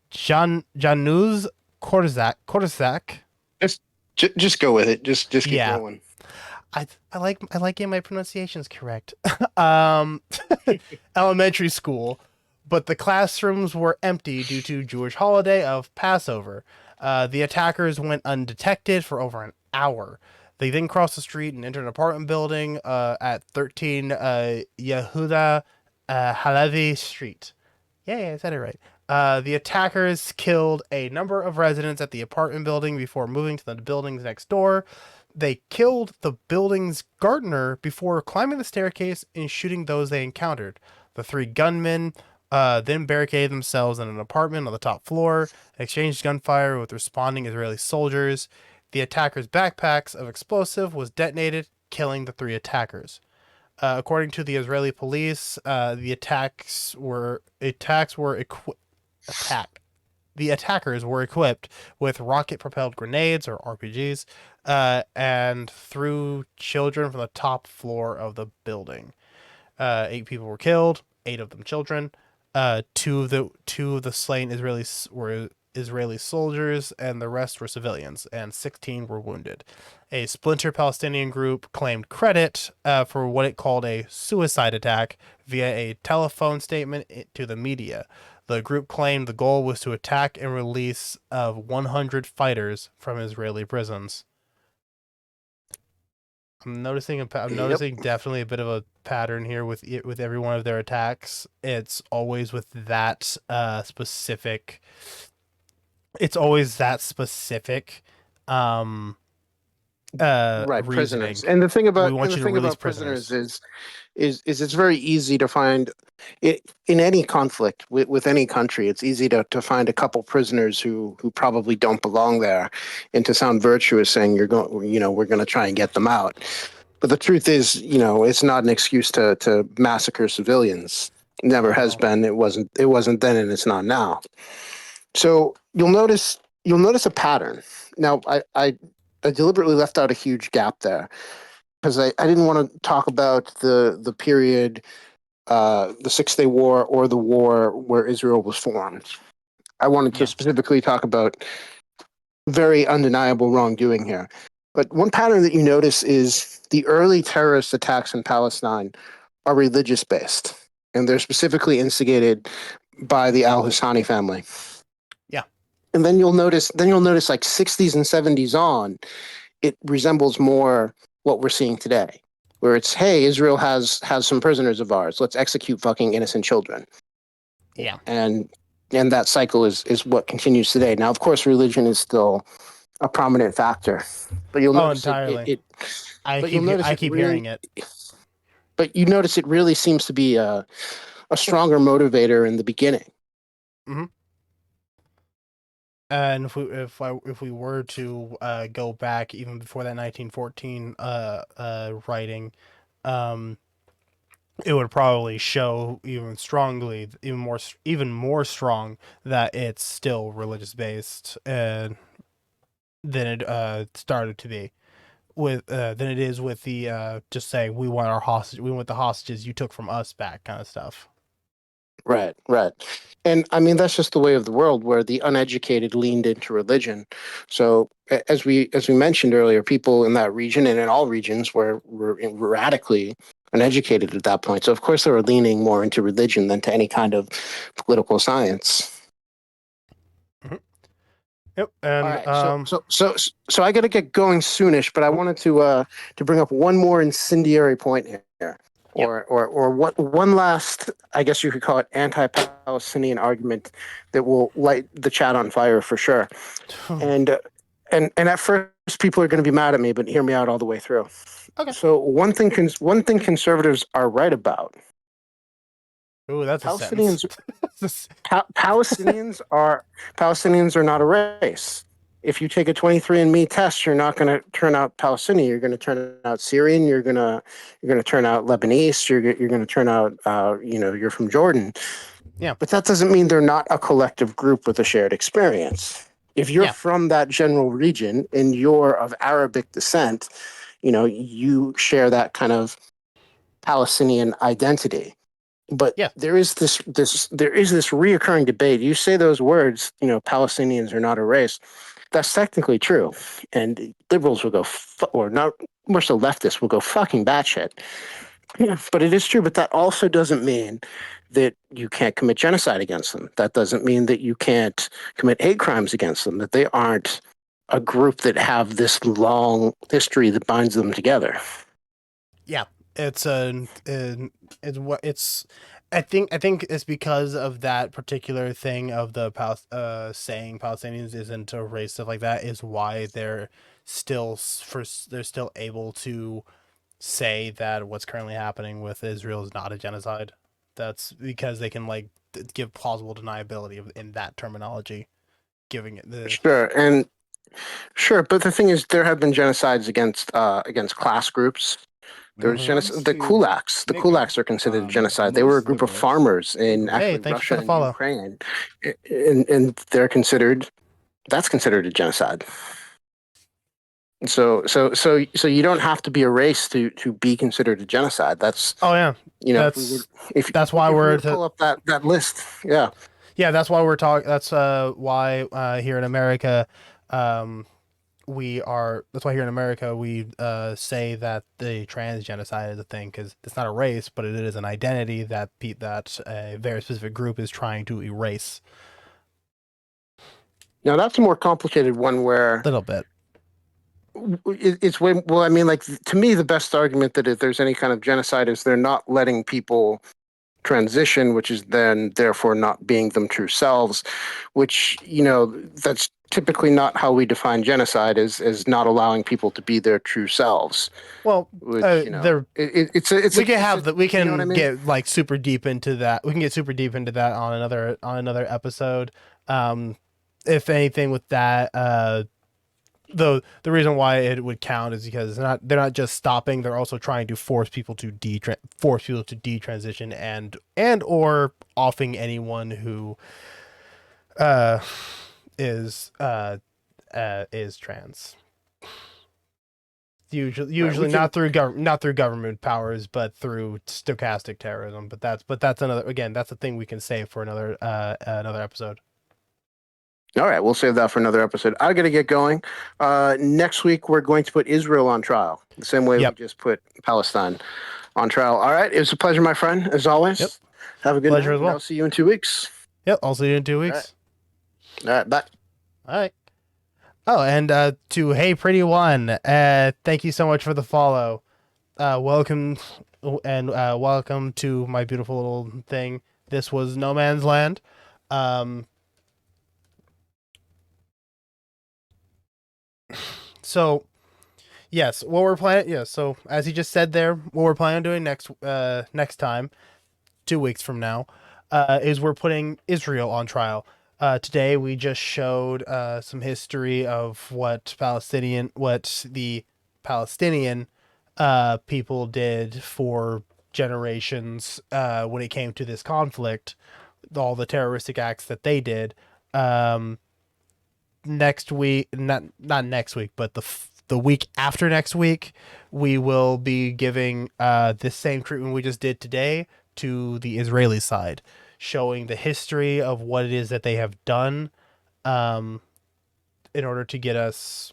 Janusz Korczak. Just go with it. Just keep Yeah, rolling. I like getting my pronunciations correct. um, Elementary school, but the classrooms were empty due to Jewish holiday of Passover. The attackers went undetected for over an hour. They then crossed the street and entered an apartment building at 13 Yehuda Halevi Street. Yeah, I said it right. The attackers killed a number of residents at the apartment building before moving to the buildings next door. They killed the building's gardener before climbing the staircase and shooting those they encountered. The three gunmen then barricaded themselves in an apartment on the top floor and exchanged gunfire with responding Israeli soldiers. The attackers' backpacks of explosive was detonated, killing the three attackers. According to the Israeli police, the attackers were equipped with rocket-propelled grenades or RPGs, and threw children from the top floor of the building. 8 people were killed, 8 of them children. Two of the slain Israelis were Israeli soldiers, and the rest were civilians, and 16 were wounded. A splinter Palestinian group claimed credit for what it called a suicide attack via a telephone statement to the media. The group claimed the goal was to attack and release of 100 fighters from Israeli prisons. I'm Yep. noticing definitely a bit of a pattern here with every one of their attacks. It's always with that specific. It's always that specific, um, Right, reasoning. prisoners. And the thing We about want you to release prisoners prisoners. is it's very easy to find it in any conflict with any country. It's easy to find a couple prisoners who probably don't belong there, and to sound virtuous, saying we're going to try and get them out. But the truth is, it's not an excuse to massacre civilians. It never Not at has all. been. It wasn't then, and it's not now. So you'll notice a pattern. Now, I deliberately left out a huge gap there because I didn't want to talk about the period, the Six Day War or the war where Israel was formed. I wanted to Yeah. specifically talk about very undeniable wrongdoing here. But one pattern that you notice is the early terrorist attacks in Palestine are religious based, and they're specifically instigated by the Al Hassani family. Yeah. And then you'll notice like 60s and 70s on, it resembles more what we're seeing today, where it's, hey, Israel has some prisoners of ours. Let's execute fucking innocent children. Yeah. And that cycle is what continues today. Now, of course, religion is still a prominent factor, but you'll Oh, notice it it, entirely. it but you'll notice I it keep hearing really it. but you notice it really seems to be a stronger motivator in the beginning. Hmm. And if we were to go back even before that 1914 writing, um, it would probably show even more strong that it's still religious based and than it started to be with than it is with the just saying we want the hostages you took from us back kind of stuff. Right, right. And I mean that's just the way of the world where the uneducated leaned into religion. So as we mentioned earlier, people in that region and in all regions were radically uneducated at that point. So of course they were leaning more into religion than to any kind of political science. Mhm. Yep. All And right, so I got to get going soonish, but I oh, wanted to bring up one more incendiary point here, yep. or what one last, I guess you could call it, anti-Palestinian argument that will light the chat on fire for sure. And and at first people are going to be mad at me, but hear me out all the way through. Okay. So one thing conservatives are right about: Ooh, that's a sentence. Palestinians Palestinians are not a race. If you take a 23andMe test, you're not going to turn out Palestinian. You're going to turn out Syrian. You're going to turn out Lebanese. You're going to turn out you're from Jordan. Yeah. But that doesn't mean they're not a collective group with a shared experience. If you're Yeah. from that general region and you're of Arabic descent, you share that kind of Palestinian identity. But Yeah. there is this reoccurring debate. You say those words, Palestinians are not a race. That's technically true, and liberals will go, or not more so leftists will go fucking batshit. Yeah, but it is true. But that also doesn't mean that you can't commit genocide against them. That doesn't mean that you can't commit hate crimes against them. That they aren't a group that have this long history that binds them together. Yeah, it's it's what it's. I think it's because of that particular thing of the saying Palestinians isn't a race, stuff like that is why they're still able to say that what's currently happening with Israel is not a genocide. That's because they can like give plausible deniability in that terminology, giving it the. Sure, but the thing is, there have been genocides against class groups. When There's it Mhm. comes The to kulaks. The nigger, kulaks are considered a genocide. They were a most group of liberals farmers in agree. Hey, actually thank you for Russia the and follow. Ukraine, and they're considered. That's considered a genocide. So you don't have to be a race to be considered a genocide. That's Oh yeah, if we were that's if that's why if we were we're to to pull up that list, yeah. yeah, that's why we're talking. That's why here in America, um, that's why here in America we say that the trans genocide is a thing because it's not a race, but it is an identity that that a very specific group is trying to erase Now that's a more complicated one a where little bit. it's way well. I mean, like to me, the best argument that if there's any kind of genocide is they're not letting people transition, which is then therefore not being them true selves, which that's typically not how we define genocide as not allowing people to be their true selves. Well, Which there we can have that. We you know what I can mean? get like super deep into that. We can get super deep into that on another episode. Um, if anything, with that, the reason why it would count is because they're not just stopping, they're also trying to force people to detransition and or offing anyone who uh is trans, Right. We usually can. not through government powers but through stochastic terrorism, but that's another, again, that's a thing we can save for another episode. All right, we'll save that for another episode. I got to get going. Next week, we're going to put Israel on trial, the same way we Yep. just put Palestine on trial. All right, it was a pleasure, my friend, as Yep. always. Have a good Pleasure night, as and well. I'll see you in 2 weeks. Yep, I'll see you in two All right, weeks all right, bye. All right. Oh, and to Hey Pretty One, thank you so much for the follow. Welcome and welcome to my beautiful little thing. This was No Man's Land. Um, so yes, what we're planning. Yeah, so as he just said there, what we're planning on doing next time, 2 weeks from now, is we're putting Israel on trial. Today we just showed some history of what the Palestinian people did for generations when it came to this conflict, all the terroristic acts that they did. Um, Next week, not next week, but the week after next week, we will be giving the same treatment we just did today to the Israeli side, showing the history of what it is that they have done, um, in order to get us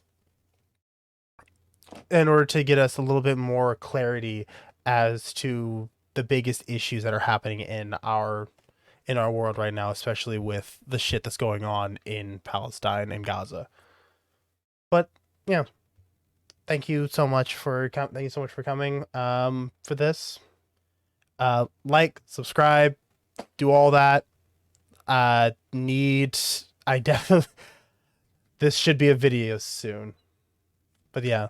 a little bit more clarity as to the biggest issues that are happening in our world right now, especially with the shit that's going on in Palestine and Gaza. But yeah, thank you so much for coming for this. Like, subscribe, do all that. Need I definitely this should be a video soon. But yeah.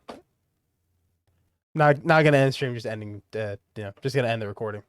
Not gonna end stream, just ending just gonna end the recording.